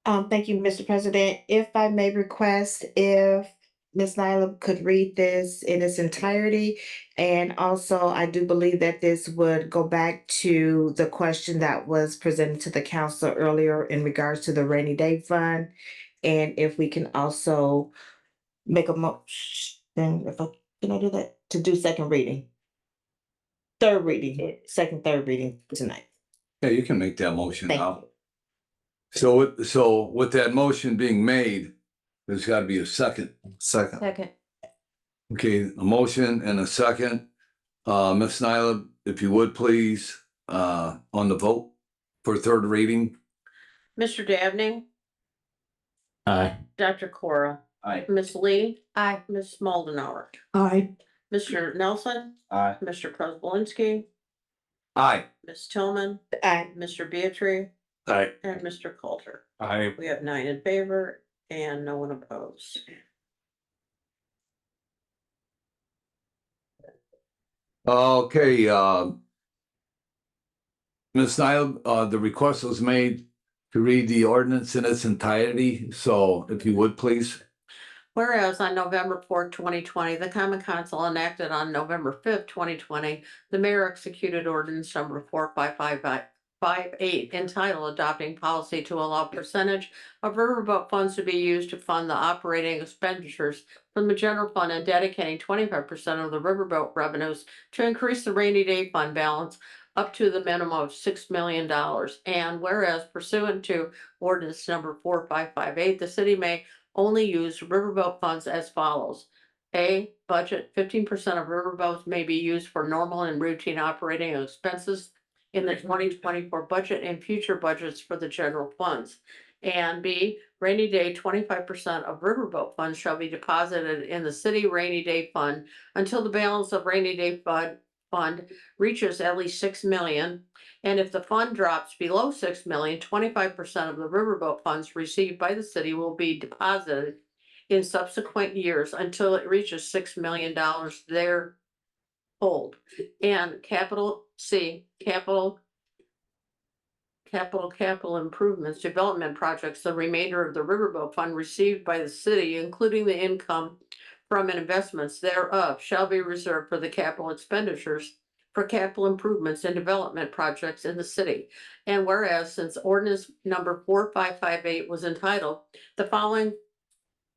Speaker 5: Thank you, Mr. President. If I may request, if Ms. Nyla could read this in its entirety. And also, I do believe that this would go back to the question that was presented to the council earlier in regards to the rainy day fund. And if we can also make a motion, can I do that? To do second reading? Third reading, third reading tonight.
Speaker 2: Yeah, you can make that motion
Speaker 5: Thank
Speaker 2: now. So with that motion being made, there's gotta be a second.
Speaker 14: Second.
Speaker 5: Second.
Speaker 2: Okay, a motion and a second. Ms. Nyla, if you would please, on the vote for third reading.
Speaker 3: Mr. Dabney,
Speaker 17: Aye.
Speaker 3: Dr. Cora,
Speaker 14: Aye.
Speaker 3: Ms. Lee. Aye. Ms. Moldenauer,
Speaker 11: Aye.
Speaker 3: Mr. Nelson,
Speaker 14: Aye.
Speaker 3: Mr. Prespolinski,
Speaker 2: Aye.
Speaker 3: Ms. Tillman,
Speaker 5: Aye.
Speaker 3: Mr. Beatrice,
Speaker 10: Aye.
Speaker 3: and Mr. Coulter.
Speaker 13: I
Speaker 3: We have 9 in favor and no one opposed.
Speaker 2: Okay, Ms. Nyla, the request was made to read the ordinance in its entirety, so if you would, please.
Speaker 3: Whereas on November 4th, 2020, the Common Council enacted on November 5th, 2020, the mayor executed ordinance number 45558 entitled Adopting Policy to Allow Percentage of Riverboat Funds to be Used to Fund the Operating Expenditures from the General Fund and dedicating 25% of the riverboat revenues to increase the rainy day fund balance up to the minimum of $6 million. And whereas pursuant to ordinance number 4558, the city may only use riverboat funds as follows. A, budget 15% of riverboats may be used for normal and routine operating expenses in the 2024 budget and future budgets for the general funds. And B, rainy day 25% of riverboat funds shall be deposited in the city rainy day fund until the balance of rainy day fund reaches at least 6 million. And if the fund drops below 6 million, 25% of the riverboat funds received by the city will be deposited in subsequent years until it reaches $6 million there hold. And capital C, capital improvements, development projects, the remainder of the riverboat fund received by the city, including the income from investments thereof, shall be reserved for the capital expenditures for capital improvements and development projects in the city. And whereas since ordinance number 4558 was entitled, the following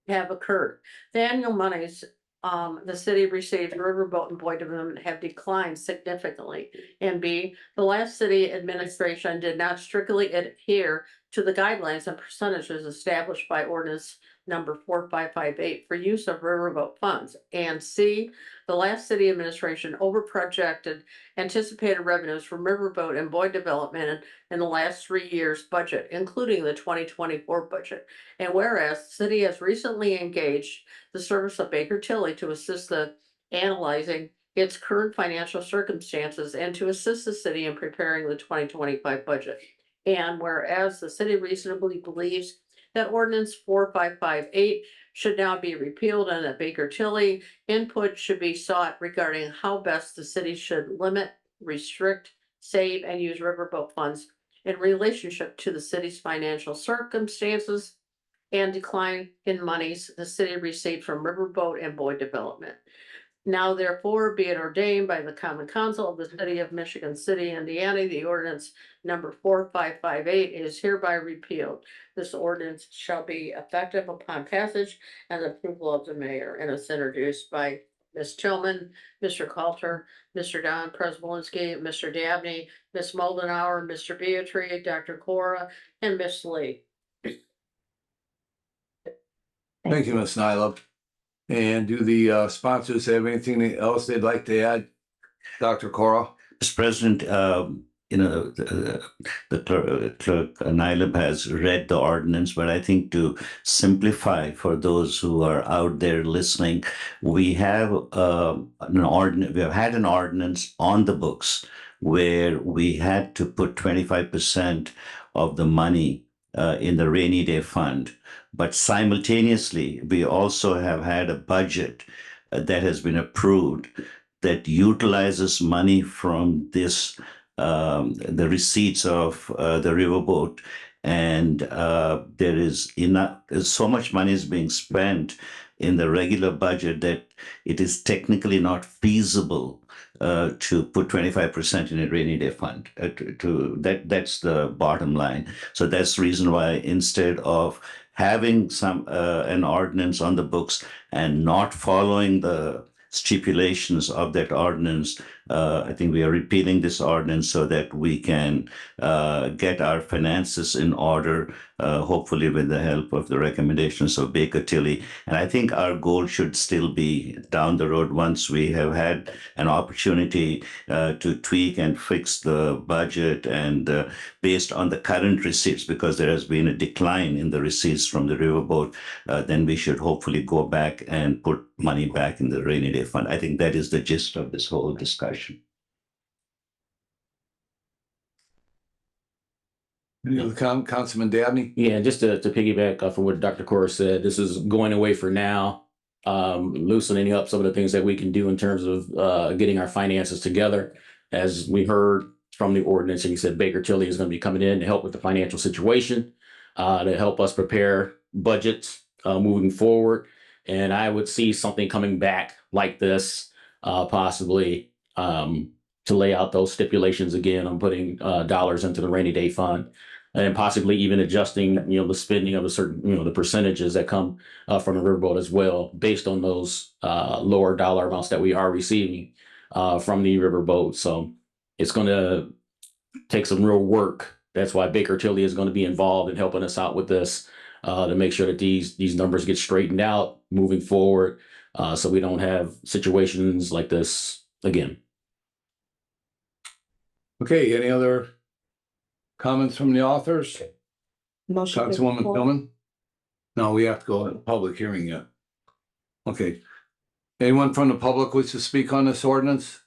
Speaker 3: have occurred. The annual monies the city received riverboat and buoy development have declined significantly. And B, the last city administration did not strictly adhere to the guidelines and percentages established by ordinance number 4558 for use of riverboat funds. And C, the last city administration overprojected anticipated revenues from riverboat and buoy development in the last 3 years' budget, including the 2024 budget. And whereas the city has recently engaged the service of Baker Tilly to assist the analyzing its current financial circumstances and to assist the city in preparing the 2025 budget. And whereas the city reasonably believes that ordinance 4558 should now be repealed and that Baker Tilly input should be sought regarding how best the city should limit, restrict, save, and use riverboat funds in relationship to the city's financial circumstances and decline in monies the city received from riverboat and buoy development. Now therefore be it ordained by the Common Council of the City of Michigan City, Indiana, the ordinance number 4558 is hereby repealed. This ordinance shall be effective upon passage and approval of the mayor, and it's introduced by Ms. Tillman, Mr. Coulter, Mr. Don Prespolinski, Mr. Dabney, Ms. Moldenauer, Mr. Beatrice, Dr. Cora, and Ms. Lee.
Speaker 2: Thank you, Ms. Nyla. And do the sponsors have anything else they'd like to add? Dr. Cora?
Speaker 4: Mr. President, the clerk Nyla has read the ordinance, but I think to simplify for those who are out there listening, we have an ordinance. We have had an ordinance on the books where we had to put 25% of the money in the rainy day fund. But simultaneously, we also have had a budget that has been approved that utilizes money from this, the receipts of the riverboat. And there is enough, so much money is being spent in the regular budget that it is technically not feasible to put 25% in a rainy day fund. That's the bottom line. So that's the reason why instead of having an ordinance on the books and not following the stipulations of that ordinance, I think we are repealing this ordinance so that we can get our finances in order, hopefully with the help of the recommendations of Baker Tilly. And I think our goal should still be down the road, once we have had an opportunity to tweak and fix the budget, and based on the current receipts, because there has been a decline in the receipts from the riverboat, then we should hopefully go back and put money back in the rainy day fund. I think that is the gist of this whole discussion.
Speaker 2: Any other Councilman Dabney?
Speaker 17: Yeah, just to piggyback off of what Dr. Corr said, this is going away for now, loosening up some of the things that we can do in terms of getting our finances together. As we heard from the ordinance, and he said Baker Tilly is going to be coming in to help with the financial situation, to help us prepare budgets moving forward. And I would see something coming back like this, possibly to lay out those stipulations again on putting dollars into the rainy day fund, and possibly even adjusting, the spending of a certain, the percentages that come from the riverboat as well, based on those lower dollar amounts that we are receiving from the riverboat. So it's going to take some real work. That's why Baker Tilly is going to be involved in helping us out with this, to make sure that these numbers get straightened out moving forward, so we don't have situations like this again.
Speaker 2: Okay, any other comments from the authors?
Speaker 5: Motion.
Speaker 2: Councilwoman Tillman? No, we have to go to public hearing yet. Okay. Anyone from the public wish to speak on this ordinance?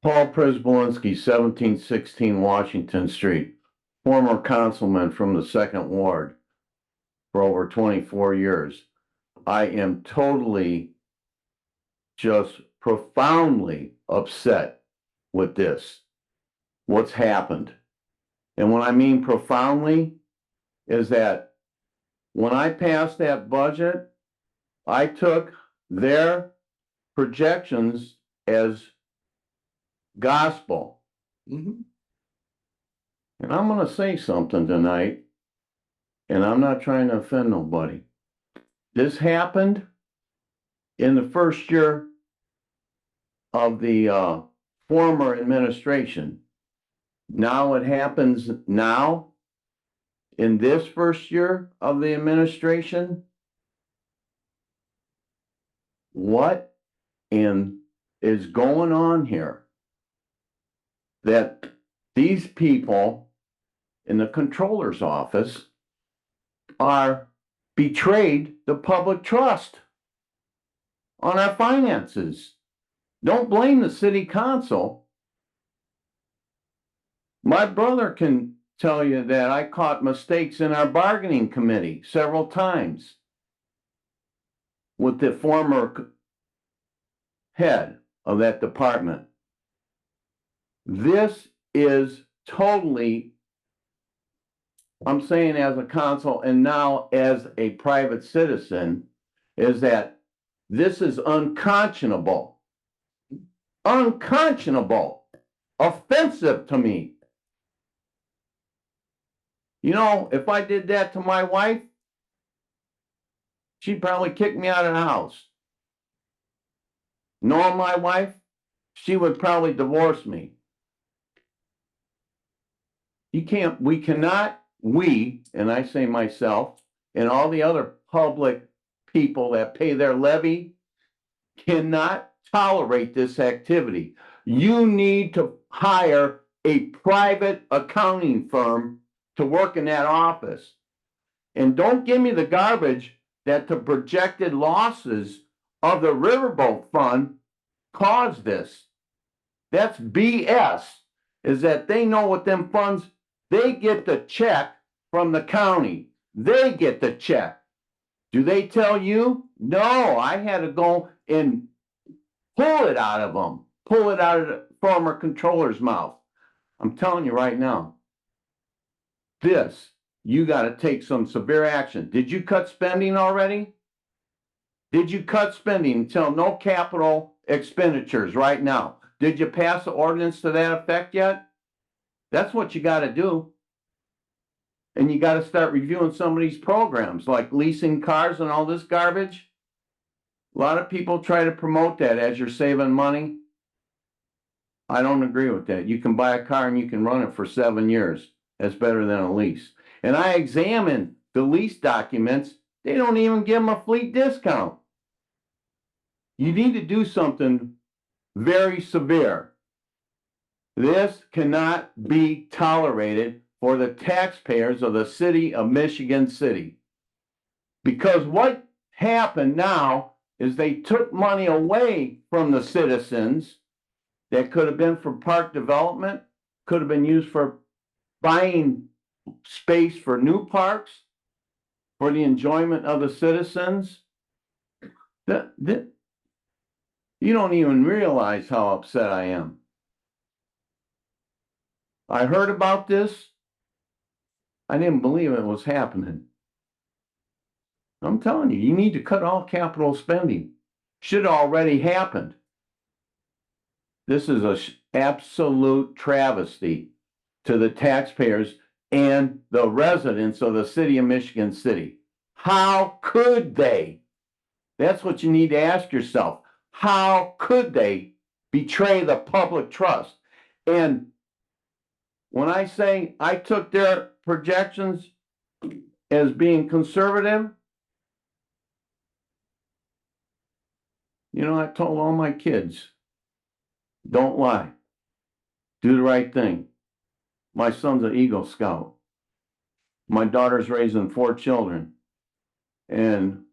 Speaker 14: Paul Przybylski, 1716 Washington Street, former councilman from the 2nd Ward for over 24 years. I am totally, just profoundly upset with this, what's happened. And what I mean profoundly is that when I passed that budget, I took their projections as gospel. And I'm going to say something tonight, and I'm not trying to offend nobody. This happened in the first year of the former administration. Now it happens now in this first year of the administration. What is going on here? That these people in the controller's office are betrayed the public trust on our finances. Don't blame the city council. My brother can tell you that I caught mistakes in our bargaining committee several times with the former head of that department. This is totally, I'm saying as a council and now as a private citizen, is that this is unconscionable. Unconscionable. Offensive to me. You know, if I did that to my wife, she'd probably kick me out of the house. Knowing my wife, she would probably divorce me. We, and I say myself, and all the other public people that pay their levy, cannot tolerate this activity. You need to hire a private accounting firm to work in that office. And don't give me the garbage that the projected losses of the riverboat fund caused this. That's BS, is that they know what them funds, they get the check from the county. They get the check. Do they tell you? No, I had to go and pull it out of them, pull it out of the former controller's mouth. I'm telling you right now, you got to take some severe action. Did you cut spending already? Did you cut spending until no capital expenditures right now? Did you pass the ordinance to that effect yet? That's what you gotta do. And you gotta start reviewing some of these programs, like leasing cars and all this garbage. A lot of people try to promote that as you're saving money. I don't agree with that. You can buy a car and you can run it for 7 years. That's better than a lease. And I examined the lease documents. They don't even give them a fleet discount. You need to do something very severe. This cannot be tolerated for the taxpayers of the city of Michigan City. Because what happened now is they took money away from the citizens that could have been for park development, could have been used for buying space for new parks, for the enjoyment of the citizens. You don't even realize how upset I am. I heard about this. I didn't believe it was happening. I'm telling you, you need to cut all capital spending. Should have already happened. This is an absolute travesty to the taxpayers and the residents of the city of Michigan City. How could they? That's what you need to ask yourself. How could they betray the public trust? And when I say I took their projections as being conservative, you know, I told all my kids, don't lie. Do the right thing. My son's an Eagle Scout. My daughter's raising 4 children. And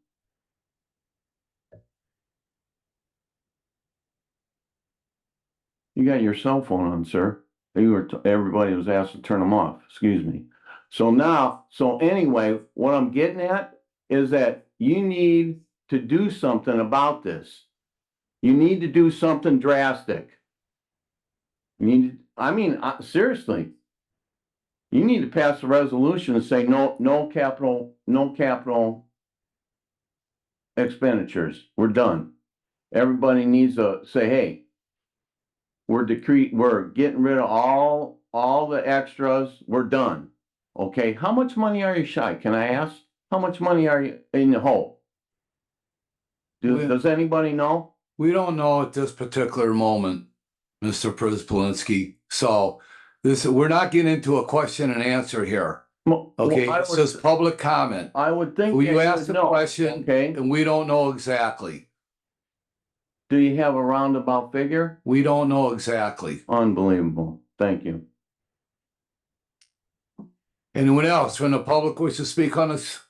Speaker 14: you got your cell phone on, sir. Everybody was asked to turn them off. Excuse me. So anyway, what I'm getting at is that you need to do something about this. You need to do something drastic. Seriously, you need to pass a resolution and say no capital expenditures. We're done. Everybody needs to say, hey, we're getting rid of all the extras. We're done. Okay, how much money are you shy? Can I ask? How much money are you in the hole? Does anybody know?
Speaker 2: We don't know at this particular moment, Mr. Prispolinski. So we're not getting into a question and answer here. Okay, this is public comment.
Speaker 14: I would think.
Speaker 2: You asked the question, okay, and we don't know exactly.
Speaker 14: Do you have a roundabout figure?
Speaker 2: We don't know exactly.
Speaker 14: Unbelievable. Thank you.
Speaker 2: Anyone else from the public wish to speak on this?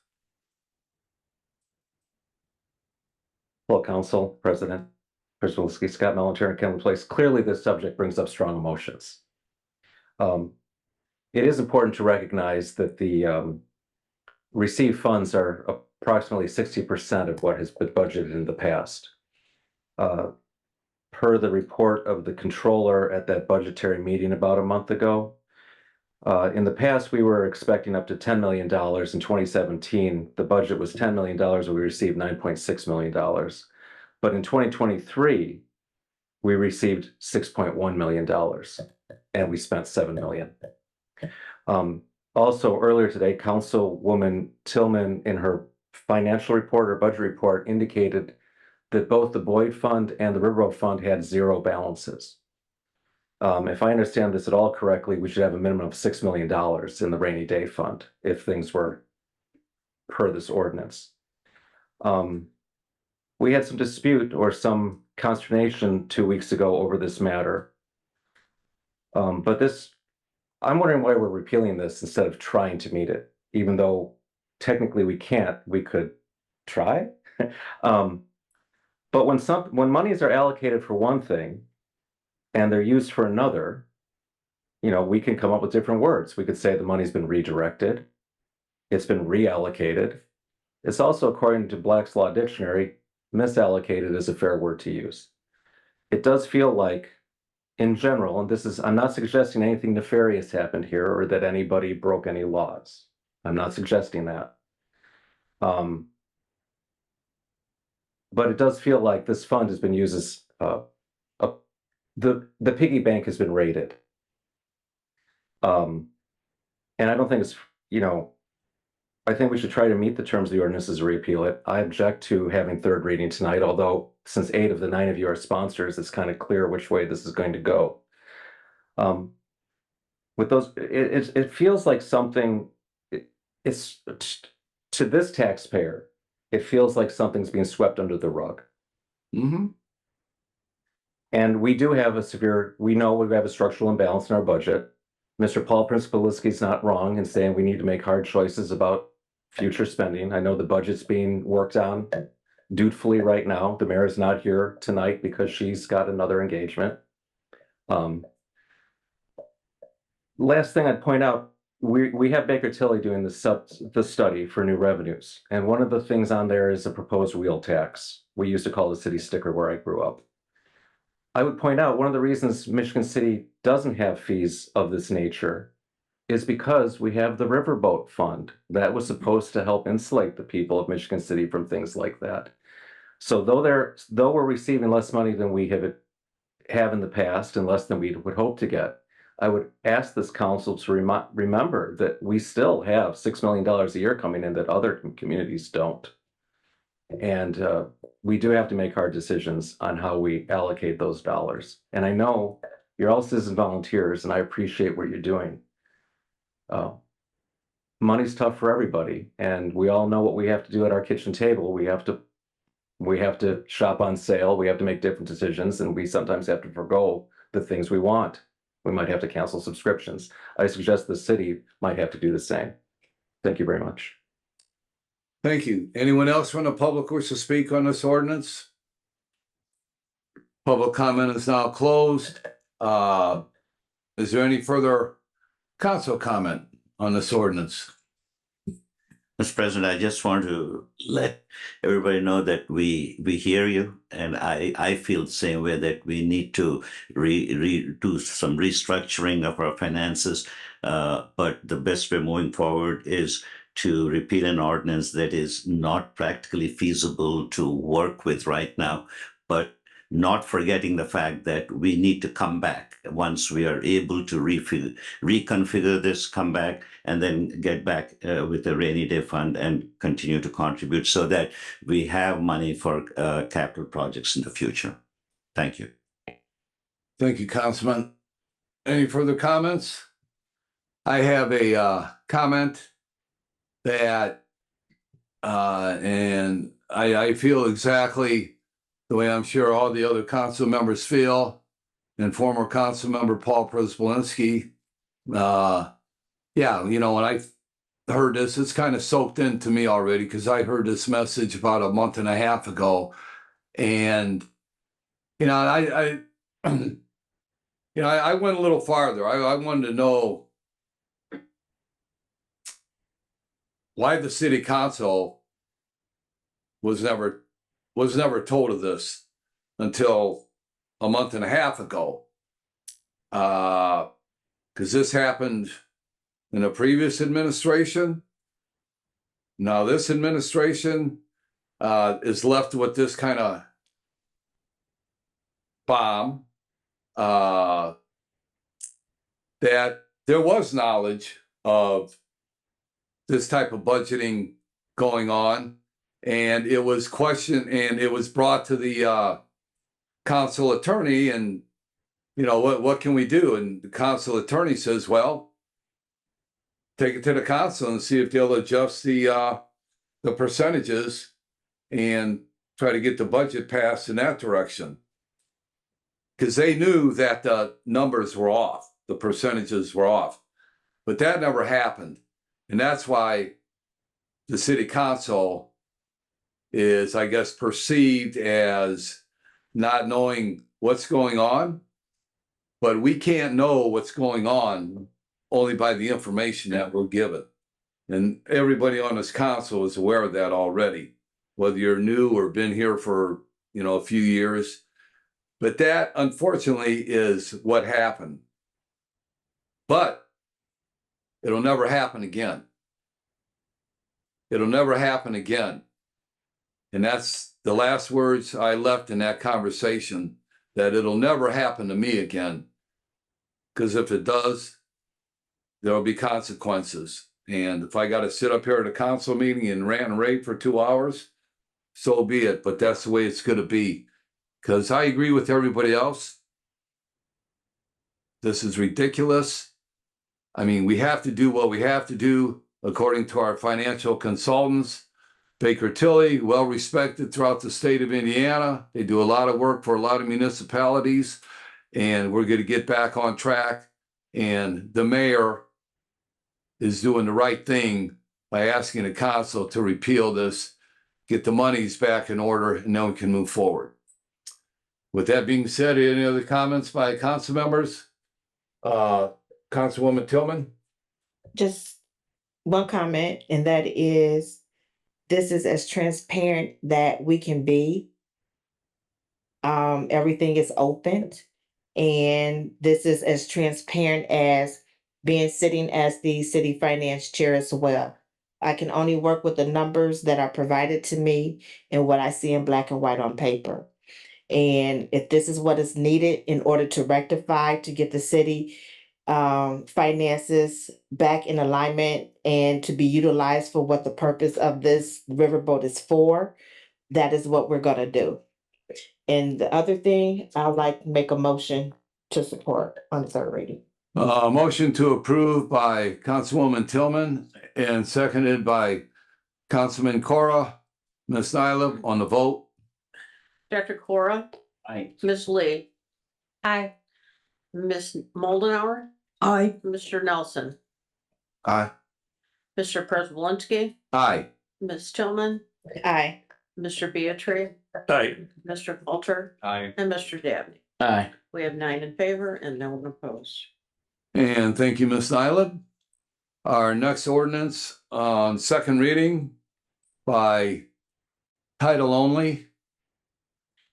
Speaker 13: Well, Council President Prispolinski, Scott Melanter, Kevin Place. Clearly, this subject brings up strong emotions. It is important to recognize that the received funds are approximately 60% of what has been budgeted in the past. Per the report of the controller at that budgetary meeting about a month ago, in the past, we were expecting up to $10 million. In 2017, the budget was $10 million, and we received $9.6 million. But in 2023, we received $6.1 million, and we spent $7 million. Also, earlier today, Councilwoman Tillman, in her financial report or budget report, indicated that both the Boyd Fund and the Riverboat Fund had 0 balances. If I understand this at all correctly, we should have a minimum of $6 million in the rainy day fund if things were per this ordinance. We had some dispute or some consternation 2 weeks ago over this matter. But I'm wondering why we're repealing this instead of trying to meet it, even though technically we can't. We could try. But when monies are allocated for one thing and they're used for another, you know, we can come up with different words. We could say the money's been redirected. It's been reallocated. It's also, according to Black's Law Dictionary, misallocated is a fair word to use. It does feel like, in general, and I'm not suggesting anything nefarious happened here or that anybody broke any laws. I'm not suggesting that. But it does feel like this fund has been used as the piggy bank has been raided. And I don't think it's, you know, I think we should try to meet the terms of the ordinances or repeal it. I object to having third reading tonight, although since 8 of the 9 of you are sponsors, it's kind of clear which way this is going to go. With those, it feels like something, it's to this taxpayer, it feels like something's being swept under the rug.
Speaker 2: Mm-hmm.
Speaker 13: And we do have we know we have a structural imbalance in our budget. Mr. Paul Prince-Polinsky is not wrong in saying we need to make hard choices about future spending. I know the budget's being worked on dutifully right now. The mayor is not here tonight because she's got another engagement. Last thing I'd point out, we have Baker Tilly doing the study for new revenues. And one of the things on there is a proposed wheel tax. We used to call it city sticker where I grew up. I would point out one of the reasons Michigan City doesn't have fees of this nature is because we have the Riverboat Fund that was supposed to help insulate the people of Michigan City from things like that. So though we're receiving less money than we have in the past and less than we would hope to get, I would ask this council to remember that we still have $6 million a year coming in that other communities don't. And we do have to make hard decisions on how we allocate those dollars. And I know you're all citizen volunteers, and I appreciate what you're doing. Money's tough for everybody, and we all know what we have to do at our kitchen table. We have to shop on sale. We have to make different decisions, and we sometimes have to forgo the things we want. We might have to cancel subscriptions. I suggest the city might have to do the same. Thank you very much.
Speaker 2: Thank you. Anyone else from the public wish to speak on this ordinance? Public comment is now closed. Is there any further council comment on this ordinance?
Speaker 4: Mr. President, I just want to let everybody know that we hear you, and I feel the same way that we need to do some restructuring of our finances. But the best way moving forward is to repeal an ordinance that is not practically feasible to work with right now, but not forgetting the fact that we need to come back once we are able to reconfigure this, come back, and then get back with the rainy day fund and continue to contribute so that we have money for capital projects in the future. Thank you.
Speaker 2: Thank you, Councilman. Any further comments? I have a comment that, and I feel exactly the way I'm sure all the other council members feel, and former council member Paul Prince-Polinsky. Yeah, you know, when I heard this, it's kind of soaked into me already because I heard this message about a month and a half ago. And, you know, I went a little farther. I wanted to know why the city council was never told of this until a month and a half ago. Because this happened in a previous administration. Now this administration is left with this kind of bomb that there was knowledge of this type of budgeting going on. And it was questioned, and it was brought to the council attorney, and you know, what can we do? And the council attorney says, well, take it to the council and see if they'll adjust the percentages and try to get the budget passed in that direction. Because they knew that the numbers were off, the percentages were off, but that never happened. And that's why the city council is, I guess, perceived as not knowing what's going on, but we can't know what's going on only by the information that we're given. And everybody on this council is aware of that already, whether you're new or been here for, you know, a few years. But that, unfortunately, is what happened. But it'll never happen again. It'll never happen again. And that's the last words I left in that conversation, that it'll never happen to me again. Because if it does, there'll be consequences. And if I got to sit up here at a council meeting and rant and rave for 2 hours, so be it. But that's the way it's going to be. Because I agree with everybody else. This is ridiculous. I mean, we have to do what we have to do according to our financial consultants. Baker Tilly, well respected throughout the state of Indiana. They do a lot of work for a lot of municipalities, and we're going to get back on track. And the mayor is doing the right thing by asking the council to repeal this, get the monies back in order, and then we can move forward. With that being said, any other comments by council members? Councilwoman Tillman?
Speaker 5: Just one comment, and that is, this is as transparent that we can be. Everything is open, and this is as transparent as sitting as the city finance chair as well. I can only work with the numbers that are provided to me and what I see in black and white on paper. And if this is what is needed in order to rectify, to get the city finances back in alignment and to be utilized for what the purpose of this riverboat is for, that is what we're gonna do. And the other thing, I'd like to make a motion to support on the third reading.
Speaker 2: Motion to approve by Councilwoman Tillman and seconded by Councilman Cora. Ms. Nyla on the vote.
Speaker 3: Dr. Cora?
Speaker 4: Aye.
Speaker 3: Ms. Lee? Aye. Ms. Moldenauer?
Speaker 11: Aye.
Speaker 3: Mr. Nelson?
Speaker 2: Aye.
Speaker 3: Mr. Preselinski?
Speaker 2: Aye.
Speaker 3: Ms. Tillman?
Speaker 5: Aye.
Speaker 3: Mr. Beatrice?
Speaker 10: Aye.
Speaker 3: Mr. Coulter?
Speaker 7: Aye.
Speaker 3: And Mr. Dabney?
Speaker 17: Aye.
Speaker 3: We have 9 in favor and no one opposed.
Speaker 2: And thank you, Ms. Nyla. Our next ordinance on second reading by title only.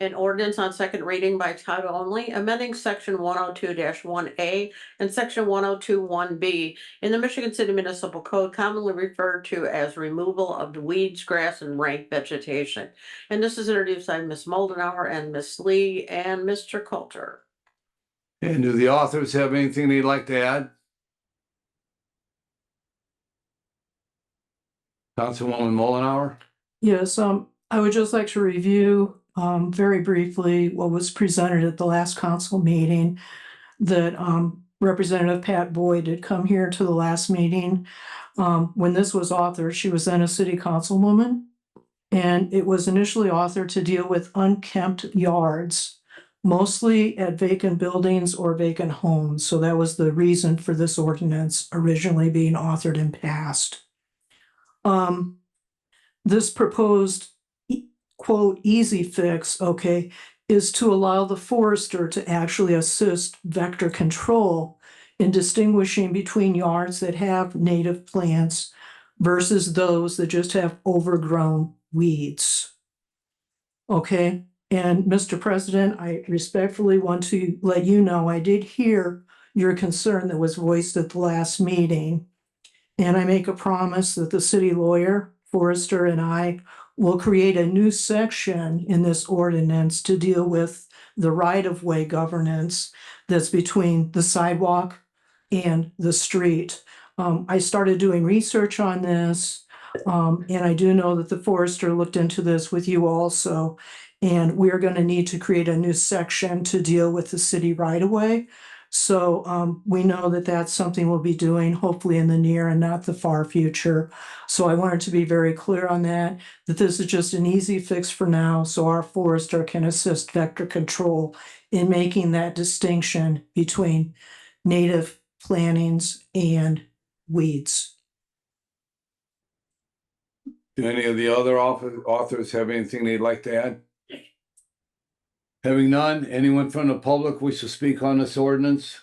Speaker 3: An ordinance on second reading by title only, amending section 102-1A and section 102-1B in the Michigan City Municipal Code, commonly referred to as removal of the weeds, grass, and rank vegetation. And this is introduced by Ms. Moldenauer and Ms. Lee and Mr. Coulter.
Speaker 2: And do the authors have anything they'd like to add? Councilwoman Moldenauer?
Speaker 11: Yes, I would just like to review very briefly what was presented at the last council meeting, that Representative Pat Boyd did come here to the last meeting. When this was authored, she was then a city councilwoman, and it was initially authored to deal with unkempt yards, mostly at vacant buildings or vacant homes. So that was the reason for this ordinance originally being authored and passed. This proposed quote, easy fix, okay, is to allow the forester to actually assist vector control in distinguishing between yards that have native plants versus those that just have overgrown weeds. Okay, and Mr. President, I respectfully want to let you know I did hear your concern that was voiced at the last meeting. And I make a promise that the city lawyer, forester, and I will create a new section in this ordinance to deal with the right-of-way governance that's between the sidewalk and the street. I started doing research on this, and I do know that the forester looked into this with you also. And we're going to need to create a new section to deal with the city right-of-way. So we know that that's something we'll be doing hopefully in the near and not the far future. So I wanted to be very clear on that this is just an easy fix for now, so our forester can assist vector control in making that distinction between native plantings and weeds.
Speaker 2: Do any of the other authors have anything they'd like to add? Having none, anyone from the public wish to speak on this ordinance?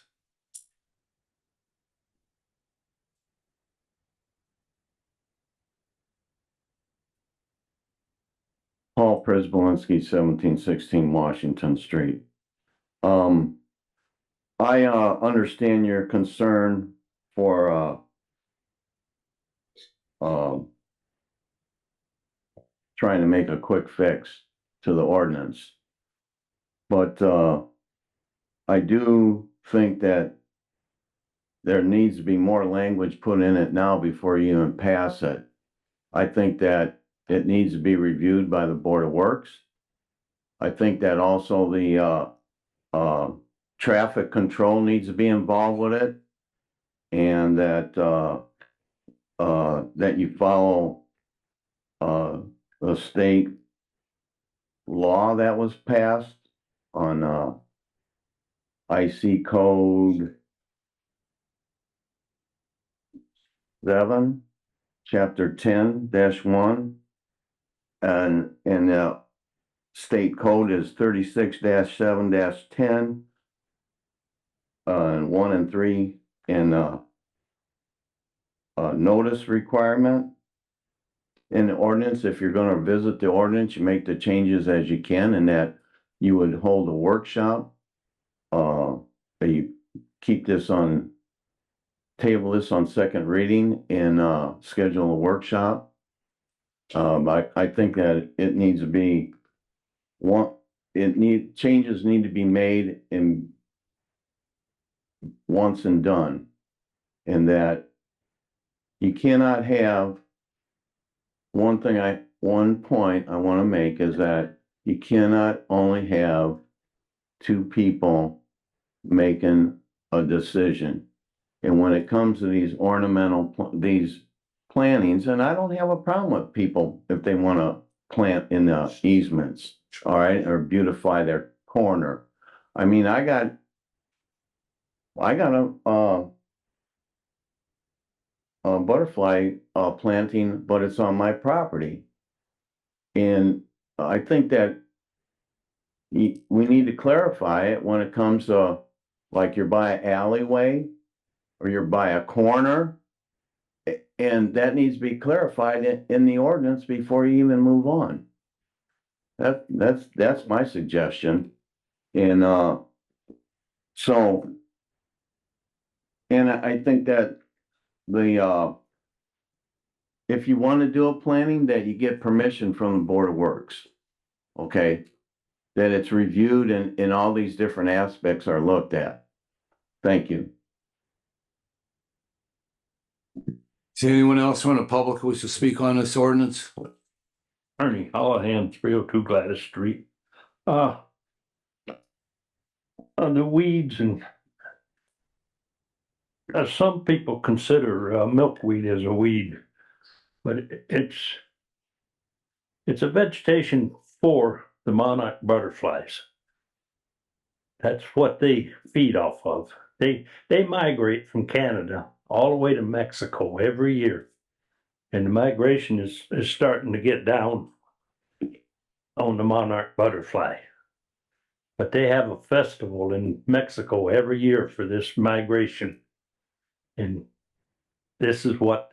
Speaker 14: Paul Presbolinski, 1716 Washington Street. I understand your concern for trying to make a quick fix to the ordinance. But I do think that there needs to be more language put in it now before you even pass it. I think that it needs to be reviewed by the Board of Works. I think that also the traffic control needs to be involved with it. And that that you follow the state law that was passed on IC code 7, chapter 10-1, and the state code is 36-7-10, and 1 and 3 in notice requirement in the ordinance. If you're going to visit the ordinance, you make the changes as you can, and that you would hold a workshop. That you keep this on, table this on second reading and schedule a workshop. I think that it needs to be changes need to be made in once and done, and that you cannot have one point I want to make is that you cannot only have two people making a decision. And when it comes to these these plantings, and I don't have a problem with people if they want to plant in the easements, all right, or beautify their corner. I mean, I got a butterfly planting, but it's on my property. And I think that we need to clarify it when it comes to, like, you're by an alleyway or you're by a corner, and that needs to be clarified in the ordinance before you even move on. That's my suggestion. And so, and I think that if you want to do a planning, that you get permission from the Board of Works, okay? That it's reviewed and all these different aspects are looked at. Thank you.
Speaker 2: Does anyone else from the public wish to speak on this ordinance?
Speaker 18: Ernie Hallahan, 302 Gladys Street. On the weeds, and some people consider milkweed as a weed, but it's a vegetation for the monarch butterflies. That's what they feed off of. They migrate from Canada all the way to Mexico every year. And the migration is starting to get down on the monarch butterfly. But they have a festival in Mexico every year for this migration. And this is what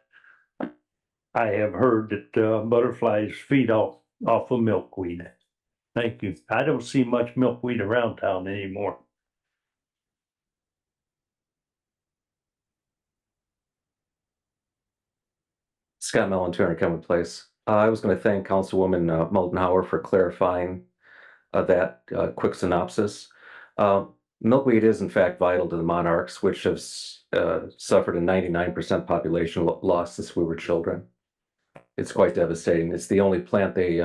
Speaker 18: I have heard, that butterflies feed off of milkweed. Thank you. I don't see much milkweed around town anymore.
Speaker 13: Scott Mellon, 200 Common Place. I was going to thank Councilwoman Moldenhauer for clarifying that quick synopsis. Milkweed is in fact vital to the monarchs, which have suffered a 99% population loss since we were children. It's quite devastating. It's the only plant they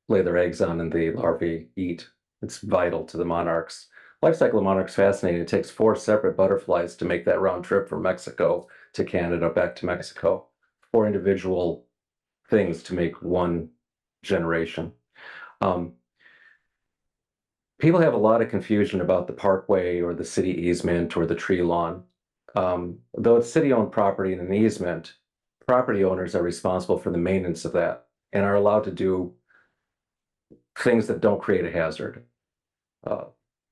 Speaker 13: lay their eggs on and the larvae eat. It's vital to the monarchs. Life cycle of monarchs is fascinating. It takes 4 separate butterflies to make that round trip from Mexico to Canada, back to Mexico. 4 individual things to make one generation. People have a lot of confusion about the parkway or the city easement or the tree lawn. Though it's city-owned property and an easement, property owners are responsible for the maintenance of that and are allowed to do things that don't create a hazard.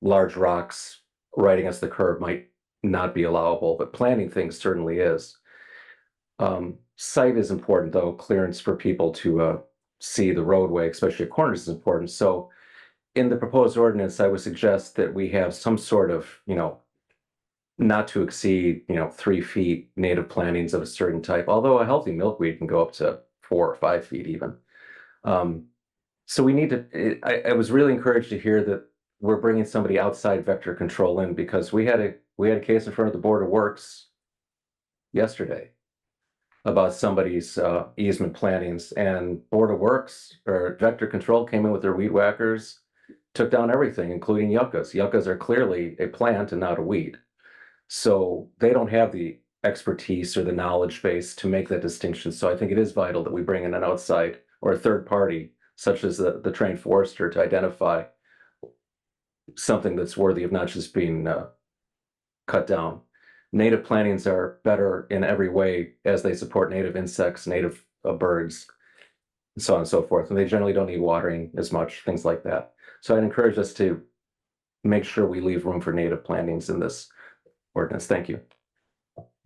Speaker 13: Large rocks right against the curb might not be allowable, but planting things certainly is. Site is important, though. Clearance for people to see the roadway, especially at corners, is important. So in the proposed ordinance, I would suggest that we have some sort of, not to exceed, 3 feet native plantings of a certain type, although a healthy milkweed can go up to 4 or 5 feet even. So we need to, I was really encouraged to hear that we're bringing somebody outside vector control in because we had a case in front of the Board of Works yesterday about somebody's easement plantings, and Board of Works or vector control came in with their weed whackers, took down everything, including yuccas. Yuccas are clearly a plant and not a weed. So they don't have the expertise or the knowledge base to make that distinction. So I think it is vital that we bring in an outside or a third party, such as the trained forester, to identify something that's worthy of not just being cut down. Native plantings are better in every way as they support native insects, native birds, and so on and so forth. And they generally don't need watering as much, things like that. So I'd encourage us to make sure we leave room for native plantings in this ordinance. Thank you.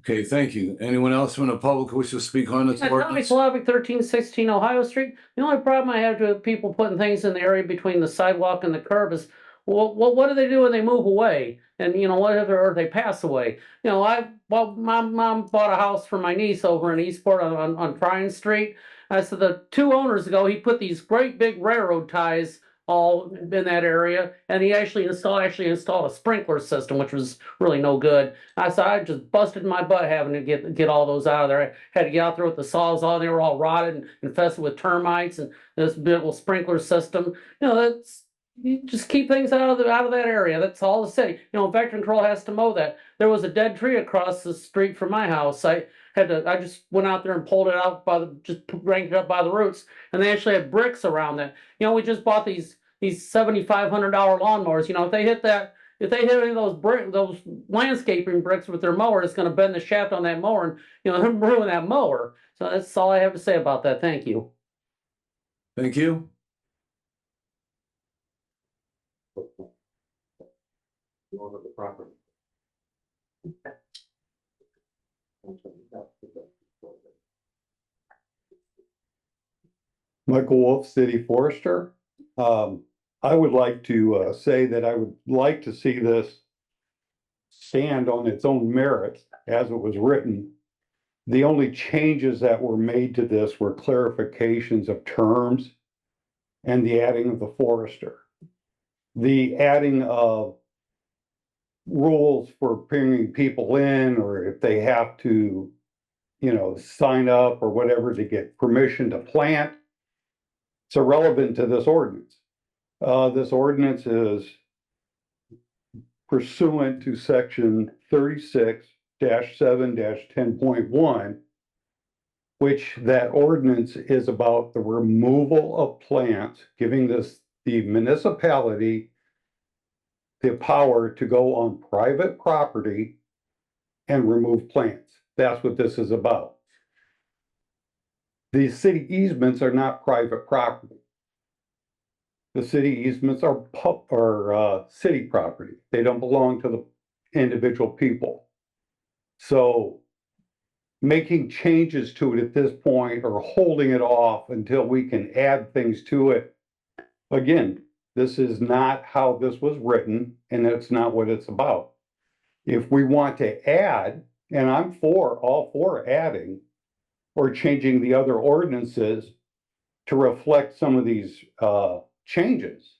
Speaker 2: Okay, thank you. Anyone else from the public who wishes to speak on this
Speaker 16: Tommy
Speaker 2: ordinance?
Speaker 16: Slavic, 1316 Ohio Street. The only problem I have with people putting things in the area between the sidewalk and the curb is, well, what do they do when they move away? And, you know, whatever, or they pass away? You know, my mom bought a house for my niece over in Eastport on Tryon Street. So the 2 owners ago, he put these great big railroad ties all in that area, and he actually installed a sprinkler system, which was really no good. I just busted my butt having to get all those out of there. I had to get out there with the saws. They were all rotted and infested with termites, and this little sprinkler system. You know, you just keep things out of that area. That's all the city. You know, vector control has to mow that. There was a dead tree across the street from my house. I just went out there and pulled it out just ranked it up by the roots, and they actually had bricks around that. You know, we just bought these $7,500 lawnmowers. You know, if they hit any of those landscaping bricks with their mower, it's going to bend the shaft on that mower and, you know, ruin that mower. So that's all I have to say about that. Thank you.
Speaker 2: Thank you.
Speaker 19: Michael Wolf, City Forester. I would like to say that I would like to see this stand on its own merits as it was written. The only changes that were made to this were clarifications of terms and the adding of the forester. The adding of rules for bringing people in, or if they have to, you know, sign up or whatever to get permission to plant, it's irrelevant to this ordinance. This ordinance is pursuant to section 36-7-10.1, which that ordinance is about the removal of plants, giving the municipality the power to go on private property and remove plants. That's what this is about. The city easements are not private property. The city easements are city property. They don't belong to the individual people. So making changes to it at this point or holding it off until we can add things to it, again, this is not how this was written, and it's not what it's about. If we want to add, and I'm all for adding or changing the other ordinances to reflect some of these changes,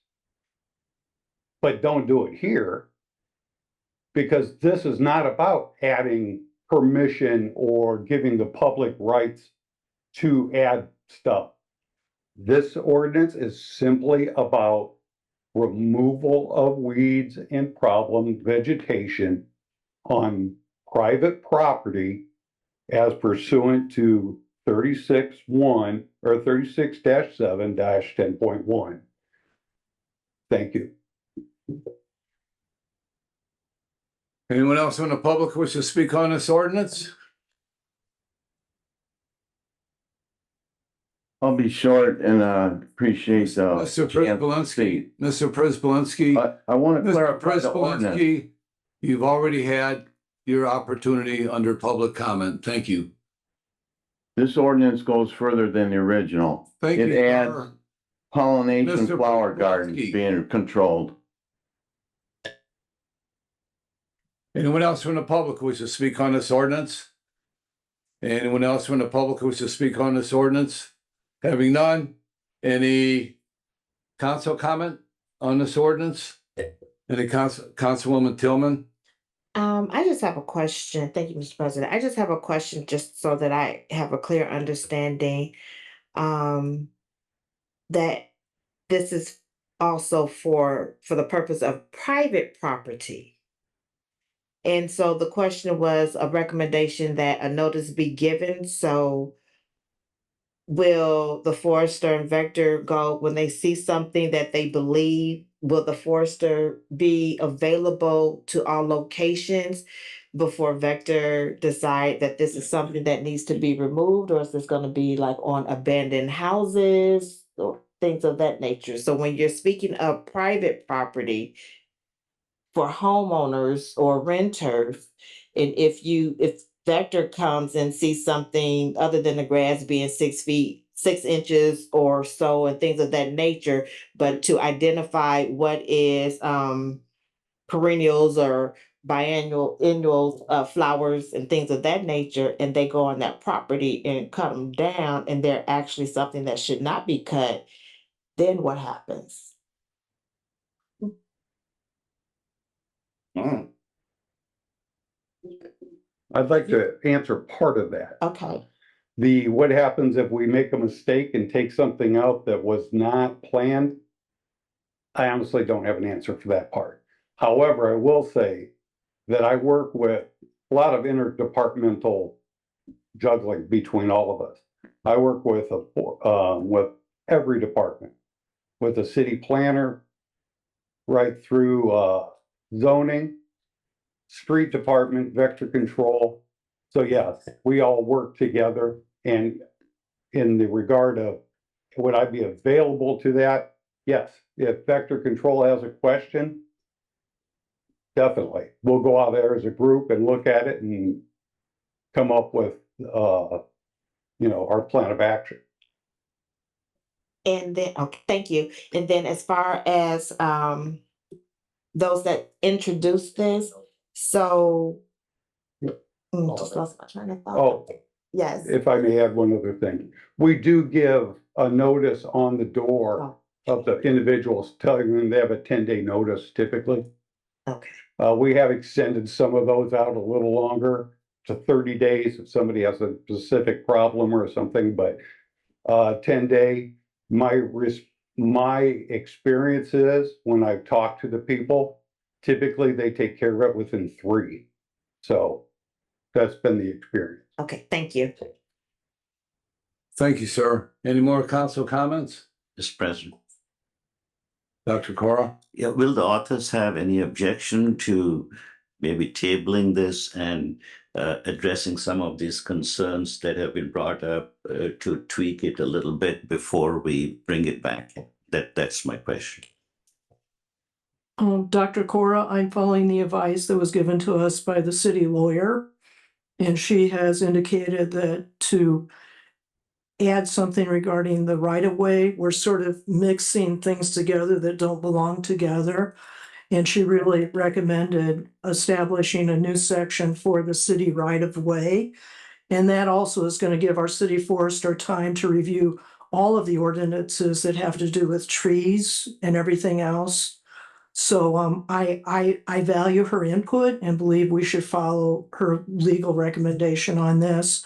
Speaker 19: but don't do it here, because this is not about adding permission or giving the public rights to add stuff. This ordinance is simply about removal of weeds and problem vegetation on private property as pursuant to 36-1 or 36-7-10.1. Thank you.
Speaker 2: Anyone else from the public wish to speak on this ordinance?
Speaker 14: I'll be short and appreciate
Speaker 2: Mr. Prisbalinski.
Speaker 14: I want to
Speaker 2: Mr.
Speaker 14: clarify the ordinance.
Speaker 2: Prisbalinski, you've already had your opportunity under public comment. Thank you.
Speaker 14: This ordinance goes further than the original.
Speaker 2: Thank
Speaker 14: It
Speaker 2: you,
Speaker 14: adds
Speaker 2: sir.
Speaker 14: pollination
Speaker 2: Mr.
Speaker 14: flower
Speaker 2: Prisbalinski.
Speaker 14: gardens being controlled.
Speaker 2: Anyone else from the public wish to speak on this ordinance? Anyone else from the public wish to speak on this ordinance? Having none, any council comment on this ordinance? Any Councilwoman Tillman?
Speaker 5: I just have a question. Thank you, Mr. President. I just have a question just so that I have a clear understanding. That this is also for the purpose of private property. And so the question was a recommendation that a notice be given, so will the forester and vector go when they see something that they believe, will the forester be available to all locations before vector decide that this is something that needs to be removed, or is this gonna be like on abandoned houses or things of that nature? So when you're speaking of private property for homeowners or renters, and if Vector comes and sees something other than the grass being 6 feet, 6 inches or so and things of that nature, but to identify what is perennials or annuals, flowers and things of that nature, and they go on that property and cut them down, and they're actually something that should not be cut, then what happens?
Speaker 19: I'd like to answer part of that.
Speaker 5: Okay.
Speaker 19: What happens if we make a mistake and take something out that was not planned? I honestly don't have an answer for that part. However, I will say that I work with a lot of interdepartmental juggling between all of us. I work with every department, with the city planner, right through zoning, street department, vector control. So yes, we all work together, and in the regard of, would I be available to that? Yes, if vector control has a question, definitely. We'll go out there as a group and look at it and come up with, our plan of action.
Speaker 5: And then, okay, thank you. And then as far as those that introduced this, so just lost my train of thought.
Speaker 19: Oh,
Speaker 5: Yes.
Speaker 19: if I may add one other thing, we do give a notice on the door of the individuals, telling them they have a 10-day notice typically.
Speaker 5: Okay.
Speaker 19: We have extended some of those out a little longer to 30 days if somebody has a specific problem or something, but 10-day, my experience is when I've talked to the people, typically they take care of it within 3. So that's been the experience.
Speaker 5: Okay, thank you.
Speaker 2: Thank you, sir. Any more council comments?
Speaker 4: Mr. President.
Speaker 2: Dr. Cora?
Speaker 4: Yeah, will the authors have any objection to maybe tabling this and addressing some of these concerns that have been brought up to tweak it a little bit before we bring it back? That's my question.
Speaker 11: Dr. Cora, I'm following the advice that was given to us by the city lawyer. And she has indicated that to add something regarding the right of way, we're sort of mixing things together that don't belong together. And she really recommended establishing a new section for the city right of way. And that also is going to give our city forester time to review all of the ordinances that have to do with trees and everything else. So I value her input and believe we should follow her legal recommendation on this.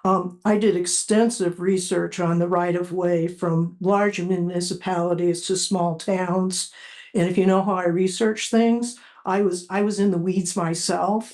Speaker 11: I did extensive research on the right of way from large municipalities to small towns. And if you know how I research things, I was in the weeds myself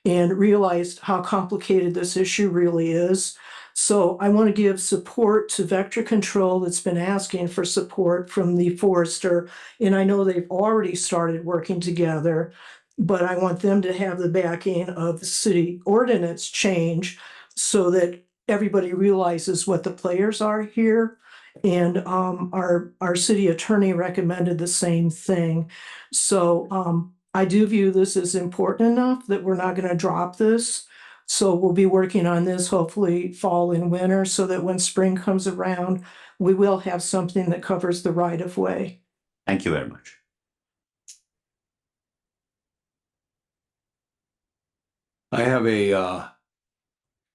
Speaker 11: and realized how complicated this issue really is. So I want to give support to Vector Control that's been asking for support from the forester. And I know they've already started working together, but I want them to have the backing of the city ordinance change so that everybody realizes what the players are here. And our city attorney recommended the same thing. So I do view this as important enough that we're not going to drop this. So we'll be working on this hopefully fall and winter so that when spring comes around, we will have something that covers the right of way.
Speaker 4: Thank you very much.
Speaker 2: I have a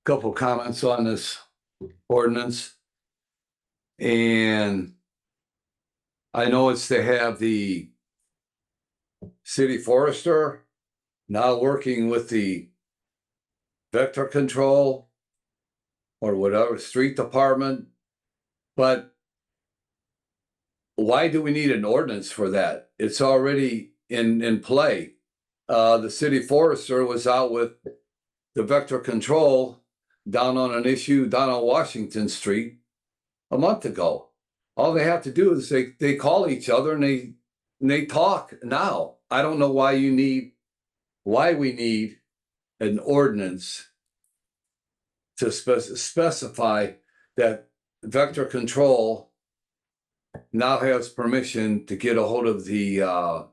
Speaker 2: couple comments on this ordinance. And I know it's to have the city forester, now working with the vector control or whatever, street department. But why do we need an ordinance for that? It's already in play. The city forester was out with the vector control down on an issue down on Washington Street a month ago. All they have to do is they call each other and they talk now. I don't know why we need an ordinance to specify that vector control now has permission to get a hold of the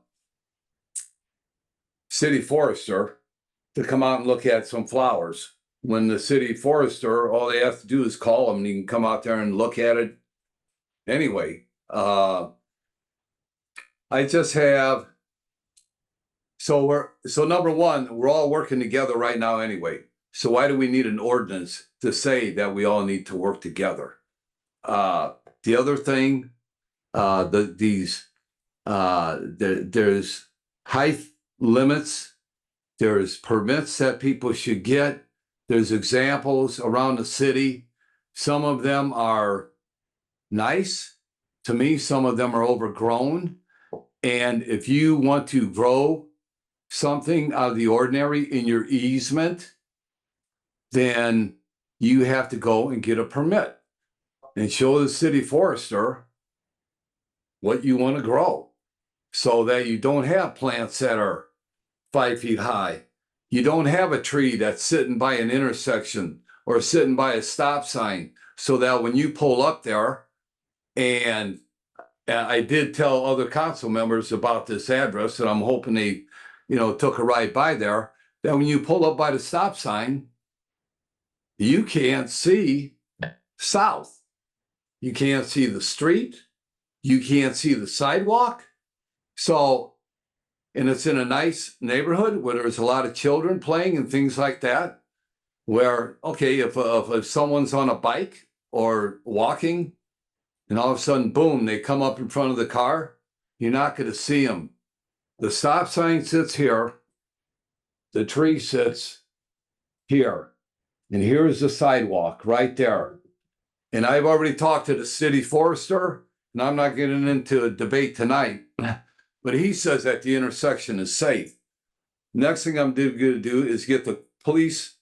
Speaker 2: city forester to come out and look at some flowers. When the city forester, all they have to do is call him and he can come out there and look at it. Anyway, I just have, so number one, we're all working together right now anyway. So why do we need an ordinance to say that we all need to work together? The other thing, there's height limits, there's permits that people should get, there's examples around the city. Some of them are nice. To me, some of them are overgrown. And if you want to grow something out of the ordinary in your easement, then you have to go and get a permit and show the city forester what you want to grow so that you don't have plants that are 5 feet high. You don't have a tree that's sitting by an intersection or sitting by a stop sign so that when you pull up there, and I did tell other council members about this address, and I'm hoping they, took a ride by there, that when you pull up by the stop sign, you can't see south. You can't see the street. You can't see the sidewalk. So, and it's in a nice neighborhood where there's a lot of children playing and things like that, where, okay, if someone's on a bike or walking, and all of a sudden, boom, they come up in front of the car, you're not going to see them. The stop sign sits here. The tree sits here. And here's the sidewalk right there. And I've already talked to the city forester, and I'm not getting into a debate tonight, but he says that the intersection is safe. Next thing I'm going to do is get the police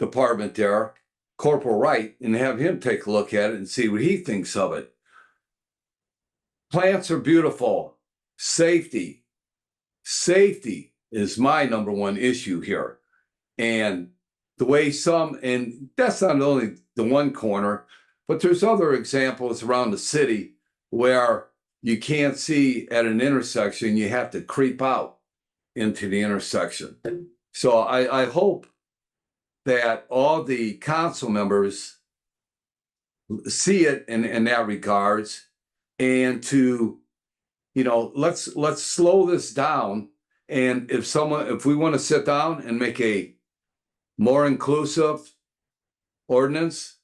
Speaker 2: department there, Corporal Wright, and have him take a look at it and see what he thinks of it. Plants are beautiful. Safety is my number one issue here. And the way and that's not only the one corner, but there's other examples around the city where you can't see at an intersection, you have to creep out into the intersection. So I hope that all the council members see it in that regards, and to, let's slow this down. And if we want to sit down and make a more inclusive ordinance,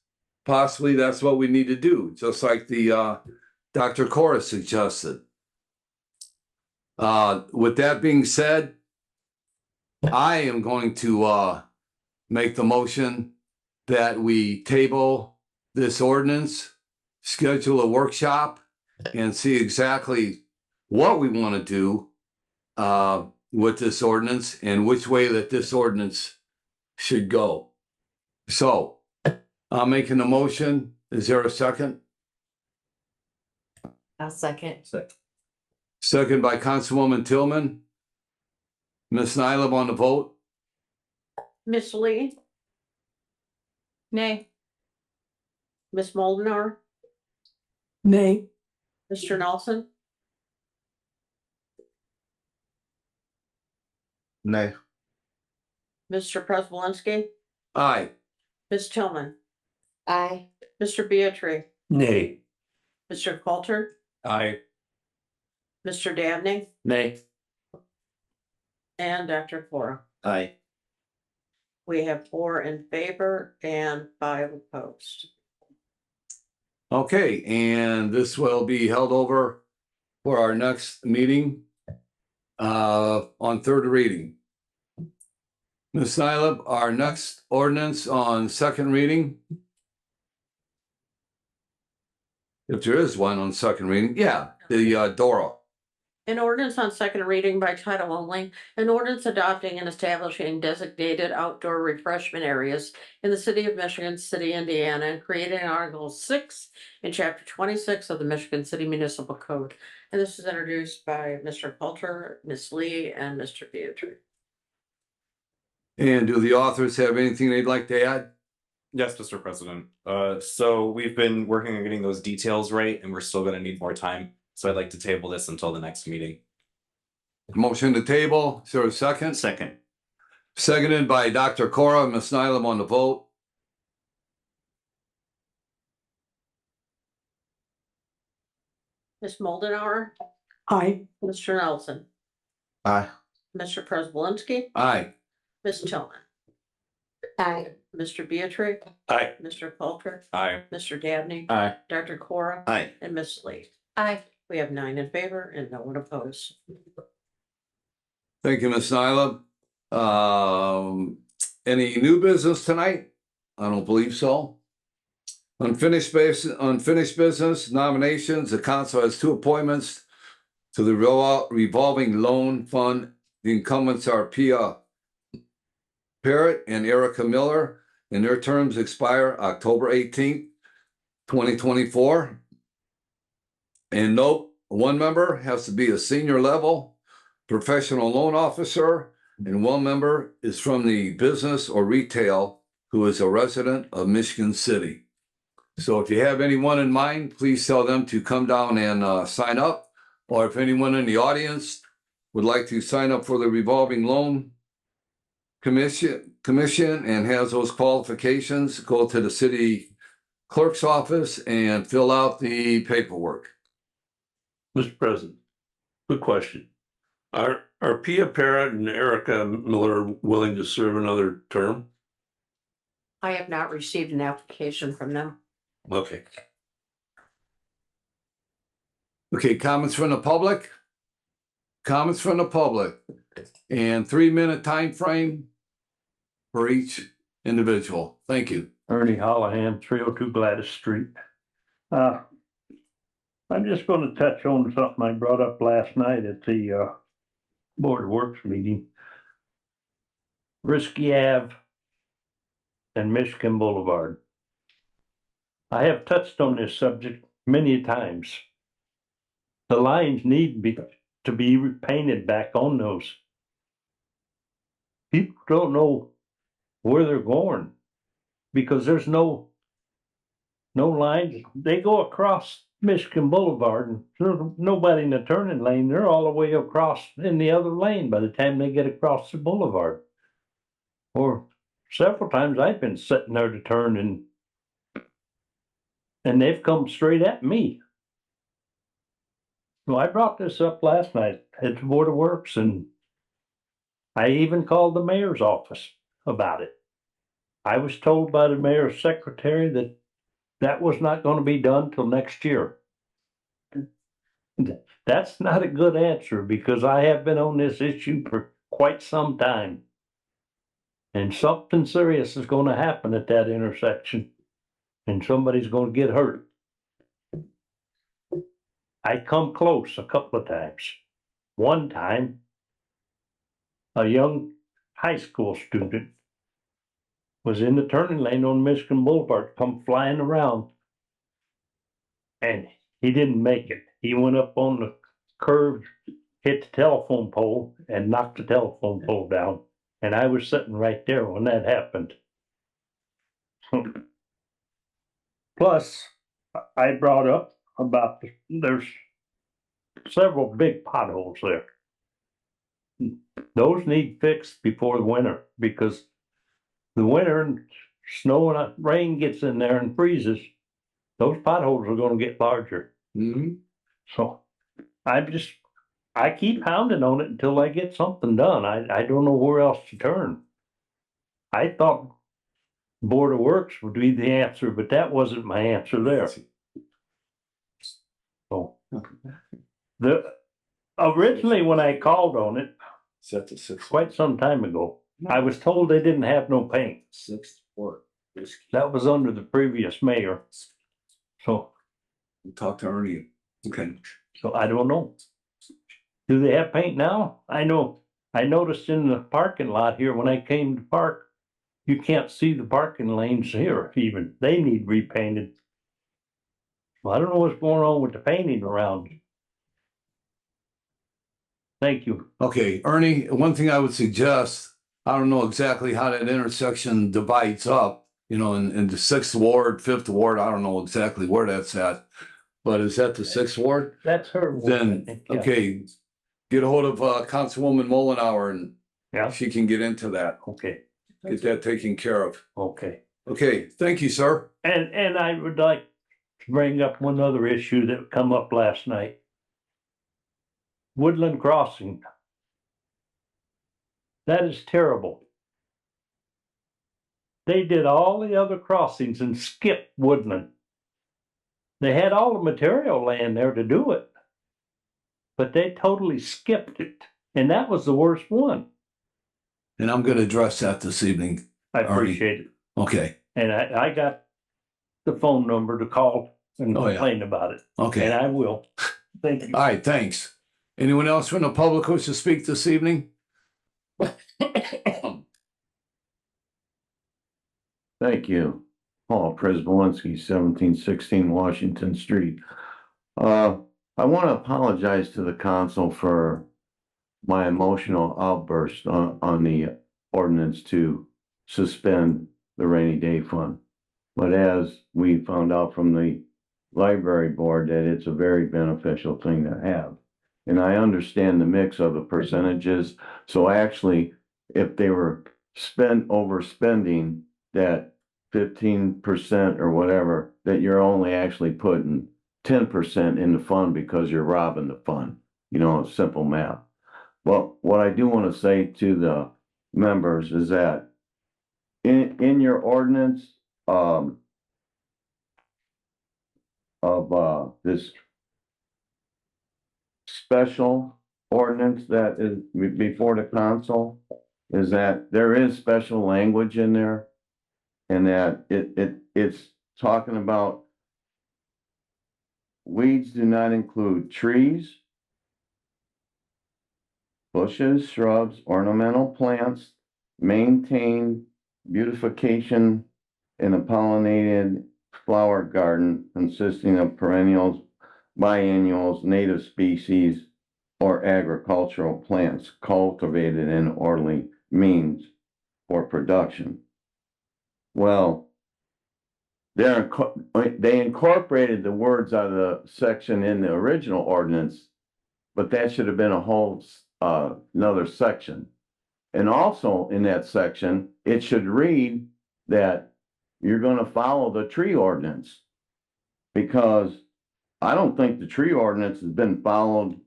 Speaker 2: possibly that's what we need to do, just like the Dr. Cora suggested. With that being said, I am going to make the motion that we table this ordinance, schedule a workshop, and see exactly what we want to do with this ordinance and which way that this ordinance should go. So I'm making the motion. Is there a second?
Speaker 5: I'll second.
Speaker 2: Second by Councilwoman Tillman. Ms. Nylam on the vote.
Speaker 3: Miss Lee,
Speaker 5: Nay.
Speaker 3: Miss Moldenar,
Speaker 11: Nay.
Speaker 3: Mr. Nelson,
Speaker 15: Nay.
Speaker 3: Mr. Prespolinski,
Speaker 2: Aye.
Speaker 3: Miss Tillman,
Speaker 5: Aye.
Speaker 3: Mr. Beatrice,
Speaker 18: Nay.
Speaker 3: Mr. Coulter,
Speaker 18: Aye.
Speaker 3: Mr. Dabney,
Speaker 17: Nay.
Speaker 3: and Dr. Cora.
Speaker 4: Aye.
Speaker 3: We have 4 in favor and 5 opposed.
Speaker 2: Okay, and this will be held over for our next meeting. on third reading. Ms. Nyla, our next ordinance on second reading. If there is one on second reading, yeah, the Dora.
Speaker 3: An ordinance on second reading by title only, an ordinance adopting and establishing designated outdoor refreshment areas in the city of Michigan City, Indiana, and creating Article 6 in Chapter 26 of the Michigan City Municipal Code. And this is introduced by Mr. Coulter, Ms. Lee, and Mr. Beatrice.
Speaker 2: And do the authors have anything they'd like to add?
Speaker 20: Yes, Mr. President. So we've been working on getting those details right, and we're still gonna need more time. So I'd like to table this until the next meeting.
Speaker 2: Motion to table, is there a second?
Speaker 4: Second.
Speaker 2: Seconded by Dr. Cora, Ms. Nylam on the vote.
Speaker 3: Ms. Moldenauer,
Speaker 11: Aye.
Speaker 3: Mr. Nelson,
Speaker 15: Aye.
Speaker 3: Mr. Preselinski,
Speaker 2: Aye.
Speaker 3: Ms. Tillman,
Speaker 5: Aye.
Speaker 3: Mr. Beatrice,
Speaker 10: Aye.
Speaker 3: Mr. Coulter,
Speaker 20: Aye.
Speaker 3: Mr. Dabney,
Speaker 17: Aye.
Speaker 3: Dr. Cora,
Speaker 4: Aye.
Speaker 3: and Ms. Lee.
Speaker 5: Aye.
Speaker 3: We have 9 in favor and no one opposed.
Speaker 2: Thank you, Ms. Nylam. Any new business tonight? I don't believe so. Unfinished business nominations. The council has 2 appointments to the revolving loan fund. The incumbents are Pia Parrott and Erica Miller, and their terms expire October 18th, 2024. And note, 1 member has to be a senior level professional loan officer, and 1 member is from the business or retail who is a resident of Michigan City. So if you have anyone in mind, please tell them to come down and sign up. Or if anyone in the audience would like to sign up for the revolving loan commission and has those qualifications, go to the city clerk's office and fill out the paperwork.
Speaker 10: Mr. President, good question. Are Pia Parrott and Erica Miller willing to serve another term?
Speaker 3: I have not received an application from them.
Speaker 10: Okay.
Speaker 2: Okay, comments from the public? Comments from the public. And 3-minute time frame for each individual. Thank you.
Speaker 18: Ernie Hollahan, 302 Gladys Street. I'm just going to touch on something I brought up last night at the Board of Works meeting. Risky Ave and Michigan Boulevard. I have touched on this subject many times. The lines need to be repainted back on those. People don't know where they're going because there's no lines. They go across Michigan Boulevard and there's nobody in the turning lane. They're all the way across in the other lane by the time they get across the boulevard. Or several times I've been sitting there to turn and they've come straight at me. So I brought this up last night at the Board of Works, and I even called the mayor's office about it. I was told by the mayor's secretary that that was not going to be done till next year. That's not a good answer because I have been on this issue for quite some time. And something serious is going to happen at that intersection, and somebody's going to get hurt. I come close a couple of times. One time, a young high school student was in the turning lane on Michigan Boulevard, come flying around, and he didn't make it. He went up on the curb, hit the telephone pole, and knocked the telephone pole down. And I was sitting right there when that happened. Plus, I brought up about there's several big potholes there. Those need fixed before the winter because the winter and snow and rain gets in there and freezes. Those potholes are going to get larger. So I keep hounding on it until I get something done. I don't know where else to turn. I thought Board of Works would be the answer, but that wasn't my answer there. So Originally, when I called on it,
Speaker 7: Set to 6.
Speaker 18: quite some time ago, I was told they didn't have no paint.
Speaker 7: 6-4.
Speaker 18: That was under the previous mayor. So,
Speaker 2: We'll talk to Ernie. Okay.
Speaker 18: so I don't know. Do they have paint now? I know, I noticed in the parking lot here when I came to park, you can't see the parking lanes here even. They need repainted. Well, I don't know what's going on with the painting around. Thank you.
Speaker 2: Okay, Ernie, one thing I would suggest, I don't know exactly how that intersection divides up, you know, in the 6th Ward, 5th Ward, I don't know exactly where that's at. But is that the 6th Ward?
Speaker 18: That's her. ward, I
Speaker 2: Then,
Speaker 18: think, yeah.
Speaker 2: okay, get a hold of Councilwoman Mullenhour and
Speaker 18: Yeah.
Speaker 2: she can get into that.
Speaker 18: Okay,
Speaker 2: Get that taken care of.
Speaker 18: okay.
Speaker 2: Okay, thank you, sir.
Speaker 18: And I would like to bring up one other issue that come up last night. Woodland Crossing. That is terrible. They did all the other crossings and skipped Woodland. They had all the material laying there to do it. But they totally skipped it. And that was the worst one.
Speaker 2: And I'm gonna address that this evening.
Speaker 18: I
Speaker 2: Ernie.
Speaker 18: appreciate it.
Speaker 2: Okay,
Speaker 18: And I got the phone number to call and
Speaker 2: Oh, yeah.
Speaker 18: complain about it.
Speaker 2: okay.
Speaker 18: And I will. Thank you.
Speaker 2: All right, thanks. Anyone else from the public wish to speak this evening?
Speaker 14: Thank you. Paul Przybylski, 1716 Washington Street. I want to apologize to the council for my emotional outburst on the ordinance to suspend the rainy day fund. But as we found out from the library board, that it's a very beneficial thing to have. And I understand the mix of the percentages. So actually, if they were overspending that 15% or whatever, that you're only actually putting 10% in the fund because you're robbing the fund. You know, it's simple math. Well, what I do want to say to the members is that in your ordinance of this special ordinance that is before the council, is that there is special language in there. And that it's talking about weeds do not include trees, bushes, shrubs, ornamental plants, maintain beautification in a pollinated flower garden consisting of perennials, biennials, native species, or agricultural plants cultivated in orderly means for production. Well, they incorporated the words out of the section in the original ordinance, but that should have been a whole another section. And also in that section, it should read that you're going to follow the tree ordinance, because I don't think the tree ordinance has been followed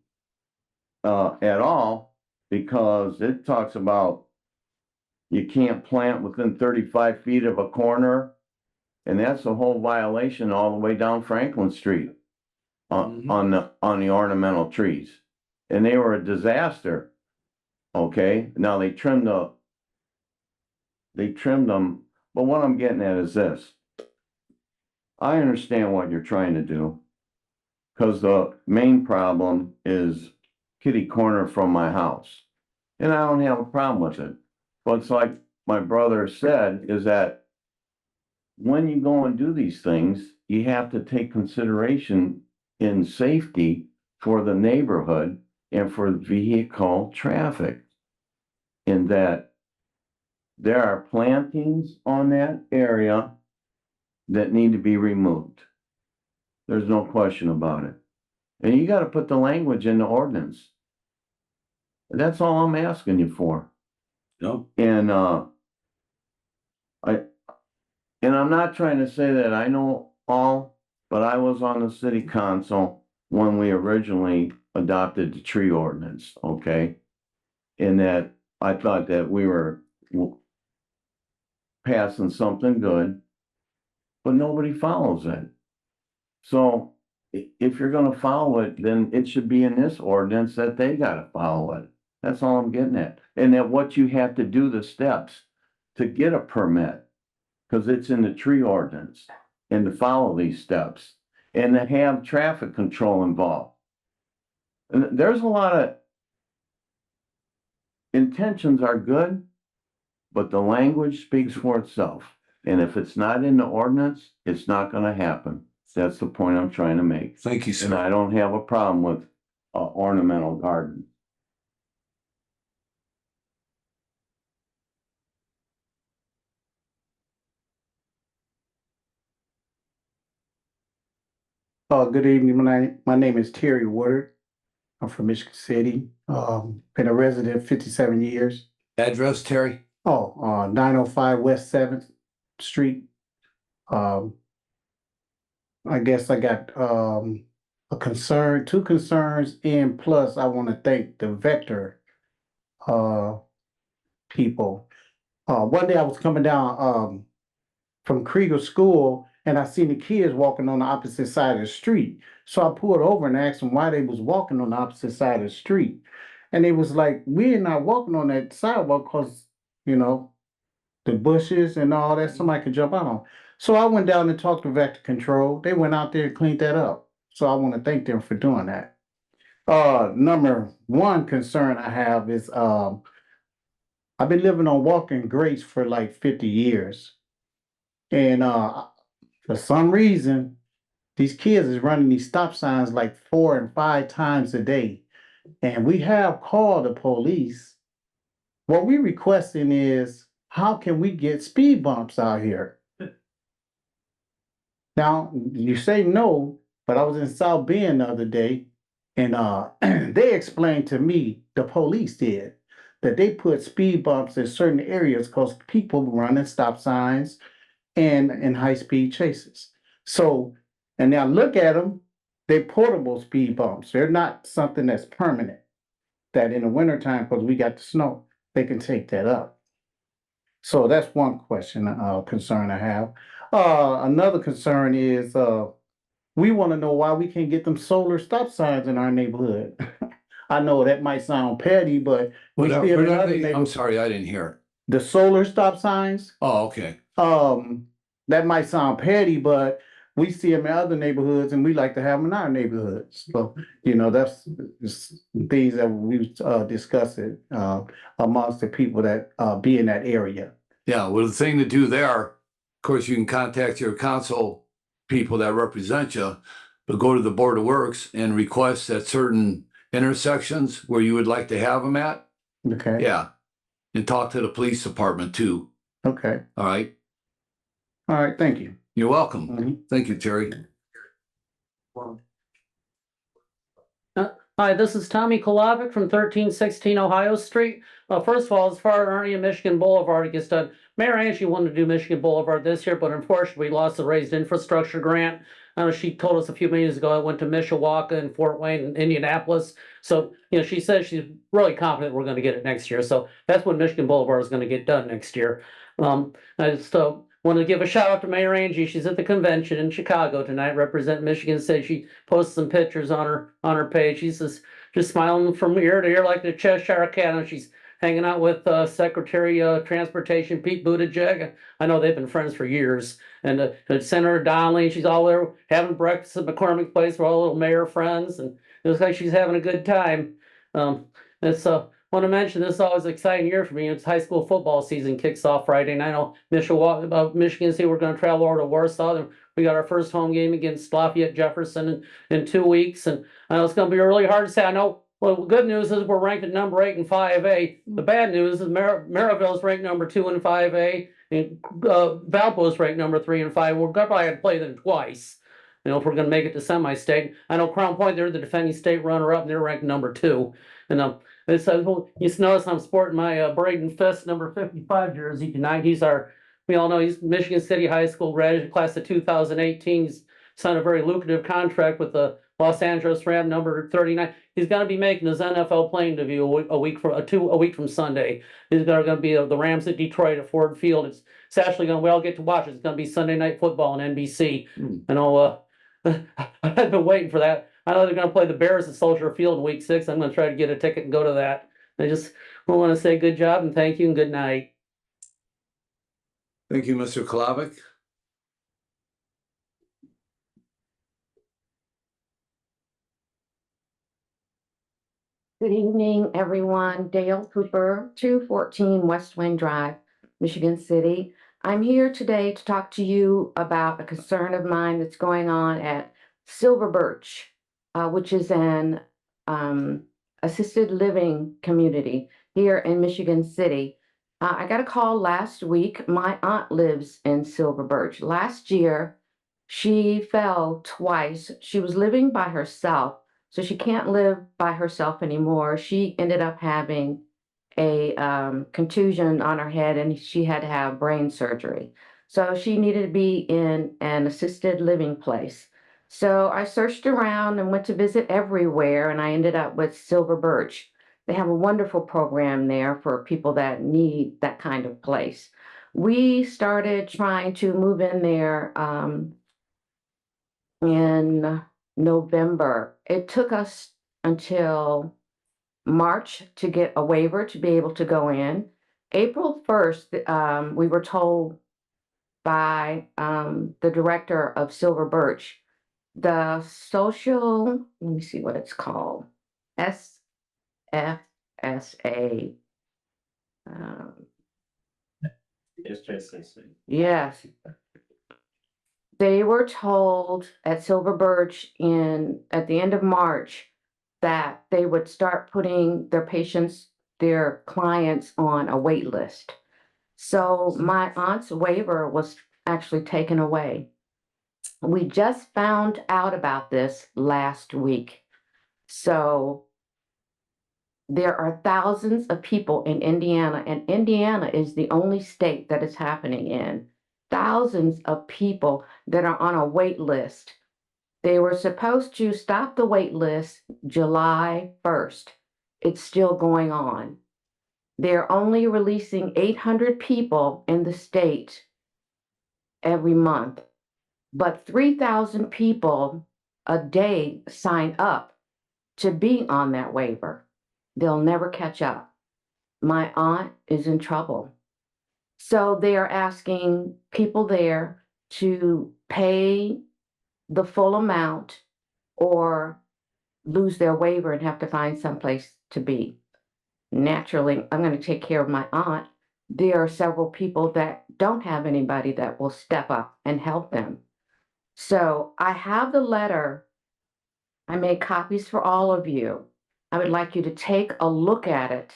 Speaker 14: at all, because it talks about you can't plant within 35 feet of a corner. And that's a whole violation all the way down Franklin Street on the ornamental trees. And they were a disaster. Okay, now they trimmed them, but what I'm getting at is this. I understand what you're trying to do, because the main problem is kitty corner from my house. And I don't have a problem with it. But it's like my brother said, is that when you go and do these things, you have to take consideration in safety for the neighborhood and for vehicle traffic. In that there are plantings on that area that need to be removed. There's no question about it. And you got to put the language in the ordinance. That's all I'm asking you for.
Speaker 2: No.
Speaker 14: And I'm not trying to say that I know all, but I was on the city council when we originally adopted the tree ordinance, okay? And that I thought that we were passing something good, but nobody follows it. So if you're gonna follow it, then it should be in this ordinance that they gotta follow it. That's all I'm getting at. And that what you have to do, the steps to get a permit, because it's in the tree ordinance, and to follow these steps, and to have traffic control involved. And there's a lot of intentions are good, but the language speaks for itself. And if it's not in the ordinance, it's not gonna happen. That's the point I'm trying to make.
Speaker 2: Thank you, sir.
Speaker 14: And I don't have a problem with ornamental garden.
Speaker 21: Good evening. My name is Terry Woodard. I'm from Michigan City. Been a resident 57 years.
Speaker 2: Address, Terry?
Speaker 21: 905 West 7th Street. I guess I got two concerns, and plus I want to thank the Vector people. One day I was coming down from Krieger School, and I seen the kids walking on the opposite side of the street. So I pulled over and asked them why they was walking on the opposite side of the street. And they was like, we're not walking on that sidewalk because, you know, the bushes and all that, somebody could jump out on. So I went down and talked to Vector Control. They went out there and cleaned that up. So I want to thank them for doing that. Number one concern I have is I've been living on Walking Grace for like 50 years. And for some reason, these kids is running these stop signs like 4 and 5 times a day. And we have called the police. What we're requesting is, how can we get speed bumps out here? Now, you say no, but I was in South Bend the other day, and they explained to me, the police did, that they put speed bumps in certain areas because people running stop signs and in high-speed chases. So, and now look at them, they're portable speed bumps. They're not something that's permanent, that in the wintertime, because we got the snow, they can take that up. So that's one question, concern I have. Another concern is we want to know why we can't get them solar stop signs in our neighborhood. I know that might sound petty, but we still in other
Speaker 2: I'm
Speaker 21: neighborhoods.
Speaker 2: sorry, I didn't hear it.
Speaker 21: The solar stop signs,
Speaker 2: Oh, okay.
Speaker 21: that might sound petty, but we see them in other neighborhoods and we like to have them in our neighborhoods. So, you know, that's things that we discuss it amongst the people that be in that area.
Speaker 2: Yeah, well, the thing to do there, of course, you can contact your council people that represent you, but go to the Board of Works and request at certain intersections where you would like to have them at.
Speaker 21: Okay.
Speaker 2: Yeah. And talk to the police department too.
Speaker 21: Okay.
Speaker 2: All right.
Speaker 21: All right. Thank you.
Speaker 2: You're welcome. Thank you, Terry.
Speaker 16: Hi, this is Tommy Kolovic from 1316 Ohio Street. First of all, as far as Ernie and Michigan Boulevard gets done, Mayor Angie wanted to do Michigan Boulevard this year, but unfortunately we lost the raised infrastructure grant. She told us a few meetings ago it went to Mishawaka and Fort Wayne and Indianapolis. So, you know, she says she's really confident we're going to get it next year. So that's when Michigan Boulevard is going to get done next year. I just want to give a shout out to Mayor Angie. She's at the convention in Chicago tonight, representing Michigan City. She posted some pictures on her page. She's just smiling from ear to ear like the Cheshire Cat, and she's hanging out with Secretary of Transportation Pete Buttigieg. I know they've been friends for years. And Senator Donnelly, she's all there having breakfast at McCormick Place for all little mayor friends, and it looks like she's having a good time. Want to mention this is always an exciting year for me. It's high school football season kicks off Friday, and I know Michigan City, we're going to travel over to Warsaw. We got our first home game against Lafayette Jefferson in 2 weeks, and I know it's going to be really hard to say. I know. Well, the good news is we're ranked at number 8 in 5A. The bad news is Maryville's ranked number 2 in 5A, and Valpo's ranked number 3 in 5. We're going to probably have to play them twice, you know, if we're going to make it to semi-state. I know Crown Point, they're the defending state runner-up, and they're ranked number 2. And you notice I'm sporting my Braden Fist number 55 jersey tonight. We all know he's Michigan City High School graduate, class of 2018. He's signed a very lucrative contract with the Los Angeles Rams, number 39. He's going to be making his NFL playing debut a week from Sunday. He's going to be the Rams at Detroit at Ford Field. It's actually going to, we all get to watch it. It's going to be Sunday Night Football on NBC. I know I've been waiting for that. I know they're gonna play the Bears at Soldier Field in week 6. I'm gonna try to get a ticket and go to that. I just want to say good job and thank you and good night.
Speaker 2: Thank you, Mr. Klavik.
Speaker 6: Good evening, everyone. Dale Cooper, 214 West Wind Drive, Michigan City. I'm here today to talk to you about a concern of mine that's going on at Silver Birch, which is an assisted living community here in Michigan City. I got a call last week. My aunt lives in Silver Birch. Last year, she fell twice. She was living by herself, so she can't live by herself anymore. She ended up having a contusion on her head and she had to have brain surgery. So she needed to be in an assisted living place. So I searched around and went to visit everywhere and I ended up with Silver Birch. They have a wonderful program there for people that need that kind of place. We started trying to move in there in November. It took us until March to get a waiver to be able to go in. April 1st, we were told by the director of Silver Birch, the social, let me see what it's called, SFSA. Yes. They were told at Silver Birch at the end of March that they would start putting their patients, their clients on a wait list. So my aunt's waiver was actually taken away. We just found out about this last week. So there are thousands of people in Indiana, and Indiana is the only state that it's happening in. Thousands of people that are on a wait list. They were supposed to stop the wait list July 1st. It's still going on. They're only releasing 800 people in the state every month, but 3,000 people a day sign up to be on that waiver. They'll never catch up. My aunt is in trouble. So they are asking people there to pay the full amount or lose their waiver and have to find someplace to be. Naturally, I'm going to take care of my aunt. There are several people that don't have anybody that will step up and help them. So I have the letter. I made copies for all of you. I would like you to take a look at it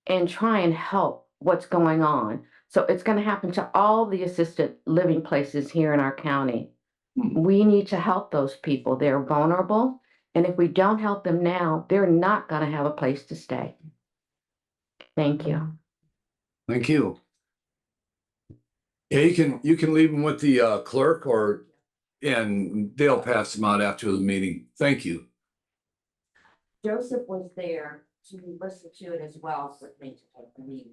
Speaker 6: and try and help what's going on. So it's going to happen to all the assisted living places here in our county. We need to help those people. They're vulnerable. And if we don't help them now, they're not going to have a place to stay. Thank you.
Speaker 2: Thank you. Yeah, you can leave them with the clerk and they'll pass them out after the meeting. Thank you.
Speaker 6: Joseph was there to listen to it as well with me at the meeting.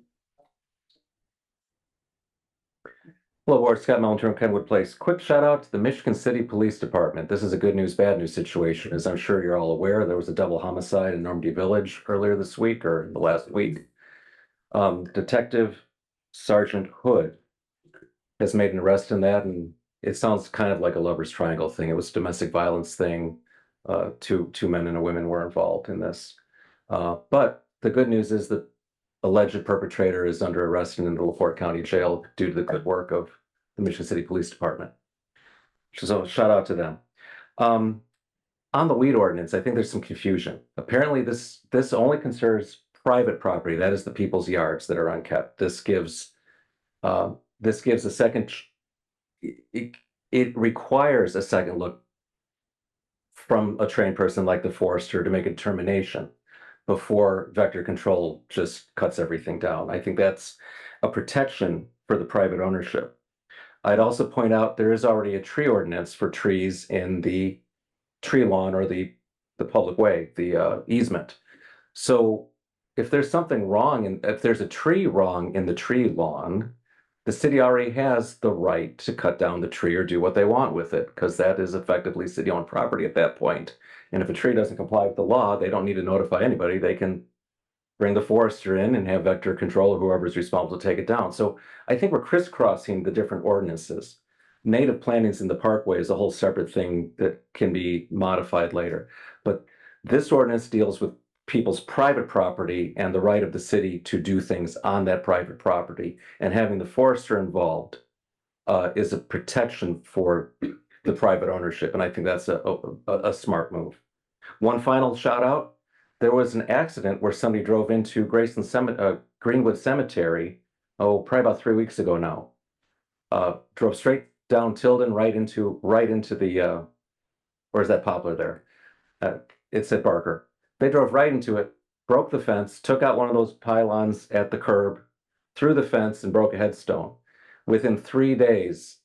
Speaker 13: Hello, Board. Scott Melton, Kenwood Place. Quick shout out to the Michigan City Police Department. This is a good news, bad news situation. As I'm sure you're all aware, there was a double homicide in Normandy Village earlier this week or the last week. Detective Sergeant Hood has made an arrest in that, and it sounds kind of like a lover's triangle thing. It was a domestic violence thing. Two men and a woman were involved in this. But the good news is that alleged perpetrator is under arrest and in the LaPorte County Jail due to the good work of the Michigan City Police Department. So shout out to them. On the weed ordinance, I think there's some confusion. Apparently this only concerns private property. That is the people's yards that are unkept. This gives a second, it requires a second look from a trained person like the forester to make a determination before vector control just cuts everything down. I think that's a protection for the private ownership. I'd also point out there is already a tree ordinance for trees in the tree lawn or the public way, the easement. So if there's something wrong, and if there's a tree wrong in the tree lawn, the city already has the right to cut down the tree or do what they want with it, because that is effectively city-owned property at that point. And if a tree doesn't comply with the law, they don't need to notify anybody. They can bring the forester in and have vector control or whoever's responsible to take it down. So I think we're crisscrossing the different ordinances. Native plantings in the parkway is a whole separate thing that can be modified later. But this ordinance deals with people's private property and the right of the city to do things on that private property. And having the forester involved is a protection for the private ownership. And I think that's a smart move. One final shout out. There was an accident where somebody drove into Greenwood Cemetery, probably about 3 weeks ago now. Drove straight down Tilden right into the, or is that Poplar there? It's at Barker. They drove right into it, broke the fence, took out one of those pylons at the curb, threw the fence and broke a headstone. Within 3 days,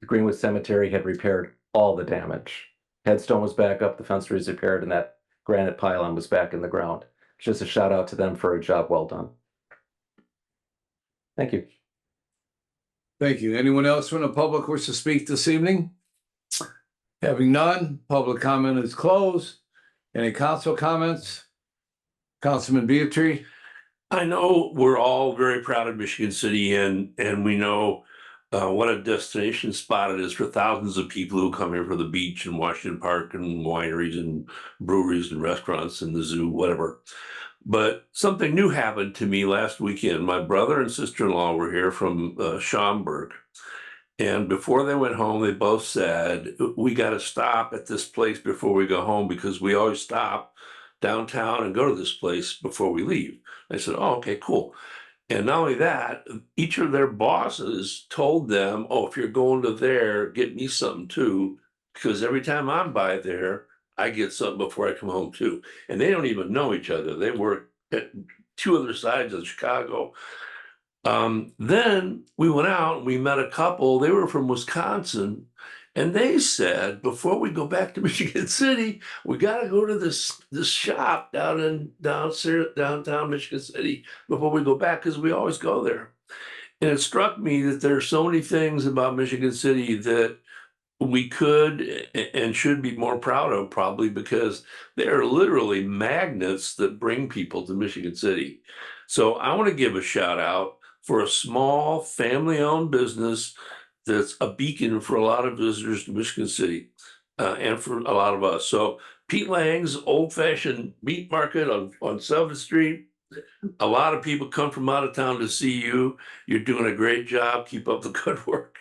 Speaker 13: the Greenwood Cemetery had repaired all the damage. Headstone was back up, the fence was repaired, and that granite pylon was back in the ground. Just a shout out to them for a job well done. Thank you.
Speaker 2: Thank you. Anyone else from the public wish to speak this evening? Having none, public comment is closed. Any council comments? Councilman Beatry?
Speaker 10: I know we're all very proud of Michigan City, and we know what a destination spot it is for thousands of people who come here for the beach and Washington Park and wineries and breweries and restaurants and the zoo, whatever. But something new happened to me last weekend. My brother and sister-in-law were here from Schaumburg. And before they went home, they both said, we got to stop at this place before we go home because we always stop downtown and go to this place before we leave. I said, oh, okay, cool. And not only that, each of their bosses told them, oh, if you're going to there, get me something too, because every time I'm by there, I get something before I come home too. And they don't even know each other. They work at two other sides of Chicago. Then we went out and we met a couple. They were from Wisconsin. And they said, before we go back to Michigan City, we got to go to this shop downtown Michigan City before we go back, because we always go there. And it struck me that there are so many things about Michigan City that we could and should be more proud of, probably because they are literally magnets that bring people to Michigan City. So I want to give a shout out for a small family-owned business that's a beacon for a lot of visitors to Michigan City and for a lot of us. So Pete Lang's Old Fashioned Meat Market on 7th Street. A lot of people come from out of town to see you. You're doing a great job. Keep up the good work.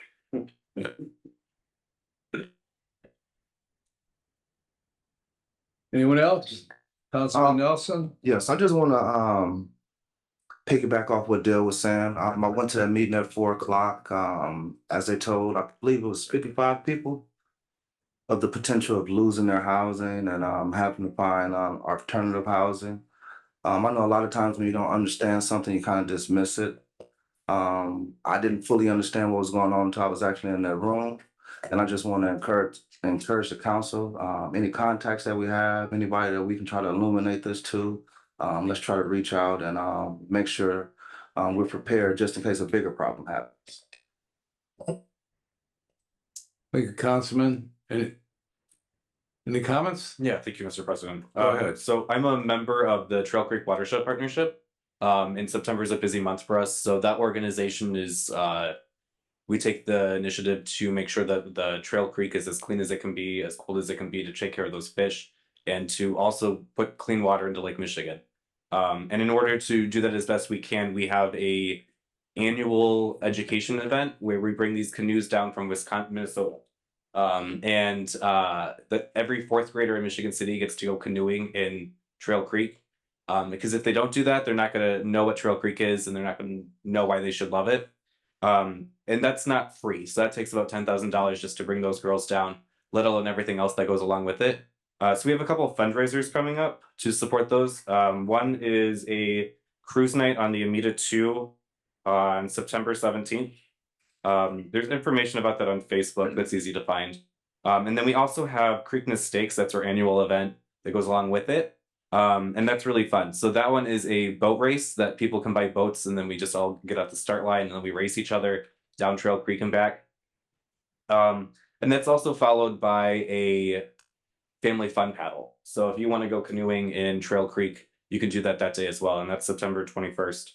Speaker 2: Anyone else? Councilman Nelson?
Speaker 9: Yes, I just want to piggyback off what Dale was saying. I went to that meeting at 4 o'clock. As they told, I believe it was 55 people of the potential of losing their housing and having to find alternative housing. I know a lot of times when you don't understand something, you kind of dismiss it. I didn't fully understand what was going on until I was actually in that room. And I just want to encourage the council, any contacts that we have, anybody that we can try to illuminate this to. Let's try to reach out and make sure we're prepared just in case a bigger problem happens.
Speaker 2: Thank you, Councilman. Any comments?
Speaker 20: Yeah, thank you, Mr. President.
Speaker 2: Go ahead.
Speaker 20: So I'm a member of the Trail Creek Watershed Partnership. And September is a busy month for us. So that organization is, we take the initiative to make sure that the Trail Creek is as clean as it can be, as cold as it can be, to take care of those fish and to also put clean water into Lake Michigan. And in order to do that as best we can, we have a annual education event where we bring these canoes down from Wisconsin, Minnesota. Every fourth grader in Michigan City gets to go canoeing in Trail Creek. Because if they don't do that, they're not going to know what Trail Creek is, and they're not going to know why they should love it. And that's not free. So that takes about $10,000 just to bring those girls down, let alone everything else that goes along with it. So we have a couple of fundraisers coming up to support those. One is a cruise night on the Amita 2 on September 17th. There's information about that on Facebook that's easy to find. And then we also have Creekness Stakes. That's our annual event that goes along with it. And that's really fun. So that one is a boat race that people can buy boats, and then we just all get out the start line and then we race each other. down Trail Creek and back. And that's also followed by a family fun paddle. So if you want to go canoeing in Trail Creek, you can do that day as well, and that's September 21st.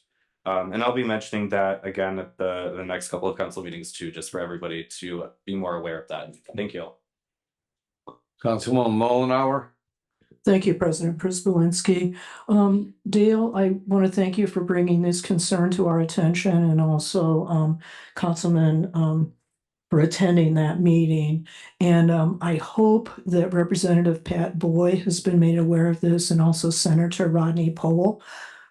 Speaker 20: And I'll be mentioning that again at the next couple of council meetings too, just for everybody to be more aware of that. Thank you.
Speaker 2: Councilwoman Mullenhour.
Speaker 11: Thank you, President Prisbalinski. Dale, I want to thank you for bringing this concern to our attention, and also Councilman for attending that meeting. And I hope that Representative Pat Boyd has been made aware of this, and also Senator Rodney Powell,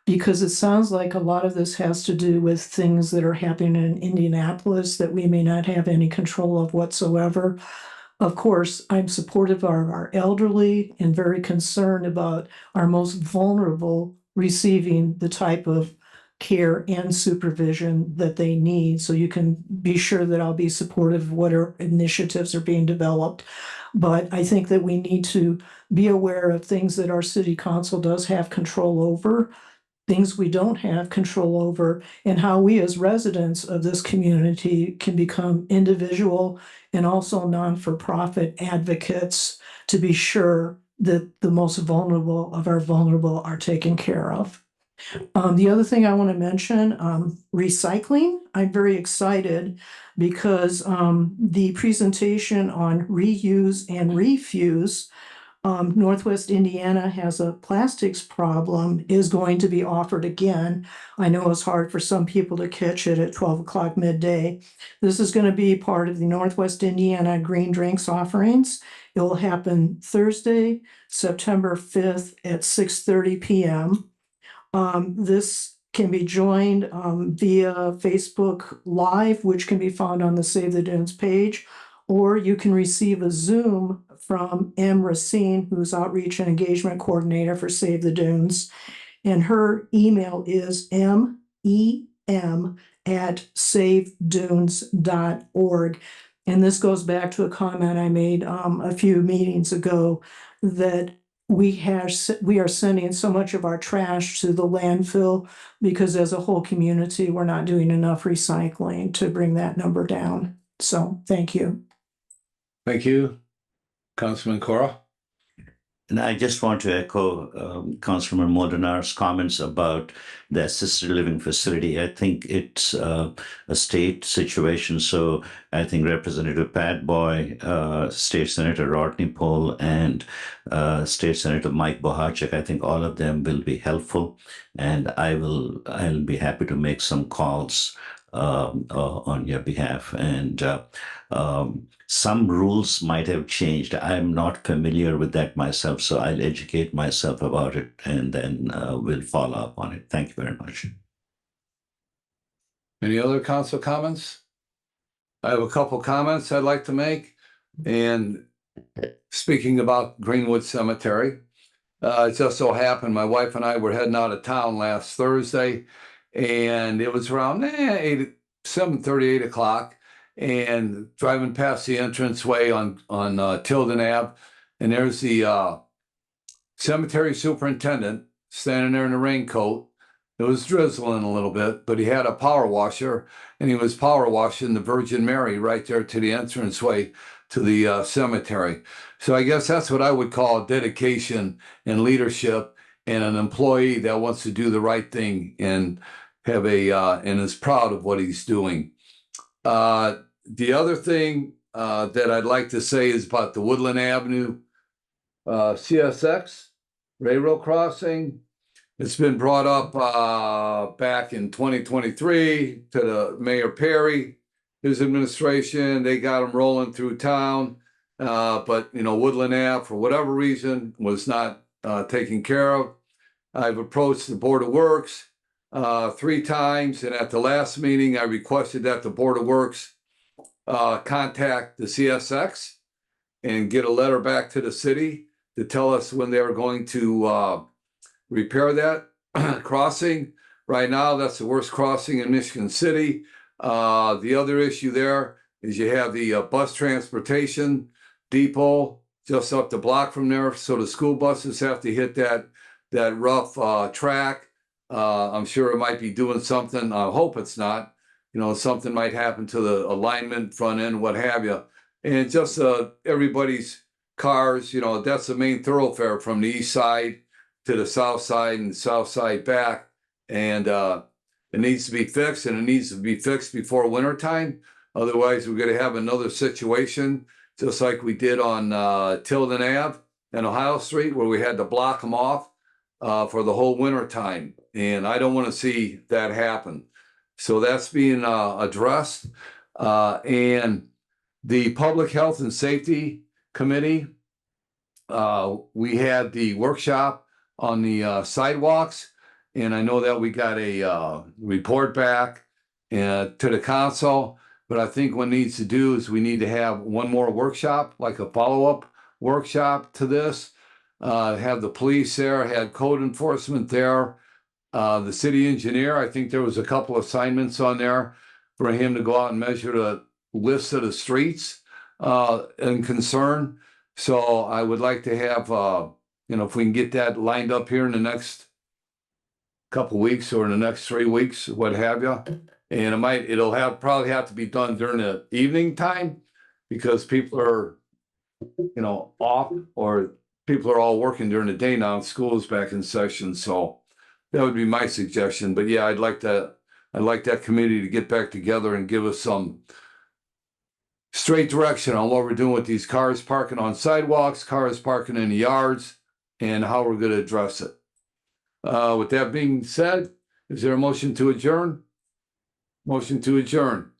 Speaker 11: because it sounds like a lot of this has to do with things that are happening in Indianapolis that we may not have any control of whatsoever. Of course, I'm supportive of our elderly and very concerned about our most vulnerable receiving the type of care and supervision that they need. So you can be sure that I'll be supportive of what initiatives are being developed. But I think that we need to be aware of things that our city council does have control over, things we don't have control over, and how we as residents of this community can become individual and also non-for-profit advocates to be sure that the most vulnerable of our vulnerable are taken care of. The other thing I want to mention, recycling. I'm very excited because the presentation on reuse and refuse, Northwest Indiana has a plastics problem, is going to be offered again. I know it's hard for some people to catch it at 12 o'clock midday. This is going to be part of the Northwest Indiana Green Drinks offerings. It will happen Thursday, September 5th at 6:30 p.m. This can be joined via Facebook Live, which can be found on the Save the Dunes page, or you can receive a Zoom from M. Racine, who's Outreach and Engagement Coordinator for Save the Dunes. And her email is mem@savedunes.org. And this goes back to a comment I made a few meetings ago, that we are sending so much of our trash to the landfill because as a whole community, we're not doing enough recycling to bring that number down. So thank you.
Speaker 2: Thank you. Councilman Cora.
Speaker 4: And I just want to echo Councilman Molinar's comments about the assisted living facility. I think it's a state situation. So I think Representative Pat Boyd, State Senator Rodney Powell, and State Senator Mike Bohacek, I think all of them will be helpful. And I'll be happy to make some calls on your behalf. And some rules might have changed. I'm not familiar with that myself, so I'll educate myself about it, and then we'll follow up on it. Thank you very much.
Speaker 2: Any other council comments? I have a couple comments I'd like to make. And speaking about Greenwood Cemetery, it just so happened my wife and I were heading out of town last Thursday, and it was around 7:30, 8 o'clock, and driving past the entranceway on Tilden Ave, and there's the cemetery superintendent standing there in a raincoat. It was drizzling a little bit, but he had a power washer, and he was power washing the Virgin Mary right there to the entranceway to the cemetery. So I guess that's what I would call dedication and leadership, and an employee that wants to do the right thing and have and is proud of what he's doing. The other thing that I'd like to say is about the Woodland Avenue CSX railroad crossing. It's been brought up back in 2023 to the Mayor Perry, his administration. They got them rolling through town, but Woodland Ave, for whatever reason, was not taken care of. I've approached the Board of Works 3 times, and at the last meeting, I requested that the Board of Works contact the CSX and get a letter back to the city to tell us when they were going to repair that crossing. Right now, that's the worst crossing in Michigan City. The other issue there is you have the bus transportation depot just up the block from there, so the school buses have to hit that rough track. I'm sure it might be doing something. I hope it's not. You know, something might happen to the alignment, front end, what have you. And just everybody's cars, you know, that's the main thoroughfare from the east side to the south side and south side back. And it needs to be fixed, and it needs to be fixed before winter time. Otherwise, we're gonna have another situation, just like we did on Tilden Ave and Ohio Street, where we had to block them off for the whole winter time. And I don't want to see that happen. So that's being addressed. And the Public Health and Safety Committee, we had the workshop on the sidewalks. And I know that we got a report back to the council. But I think what needs to do is we need to have one more workshop, like a follow-up workshop to this. Have the police there, had code enforcement there. The city engineer, I think there was a couple assignments on there for him to go out and measure the list of the streets in concern. So I would like to have, you know, if we can get that lined up here in the next couple weeks or in the next 3 weeks, what have you. And it'll probably have to be done during the evening time because people are, you know, off, or people are all working during the day now. School is back in session, so that would be my suggestion. But yeah, I'd like that committee to get back together and give us some straight direction on what we're doing with these cars parking on sidewalks, cars parking in the yards, and how we're going to address it. With that being said, is there a motion to adjourn? Motion to adjourn.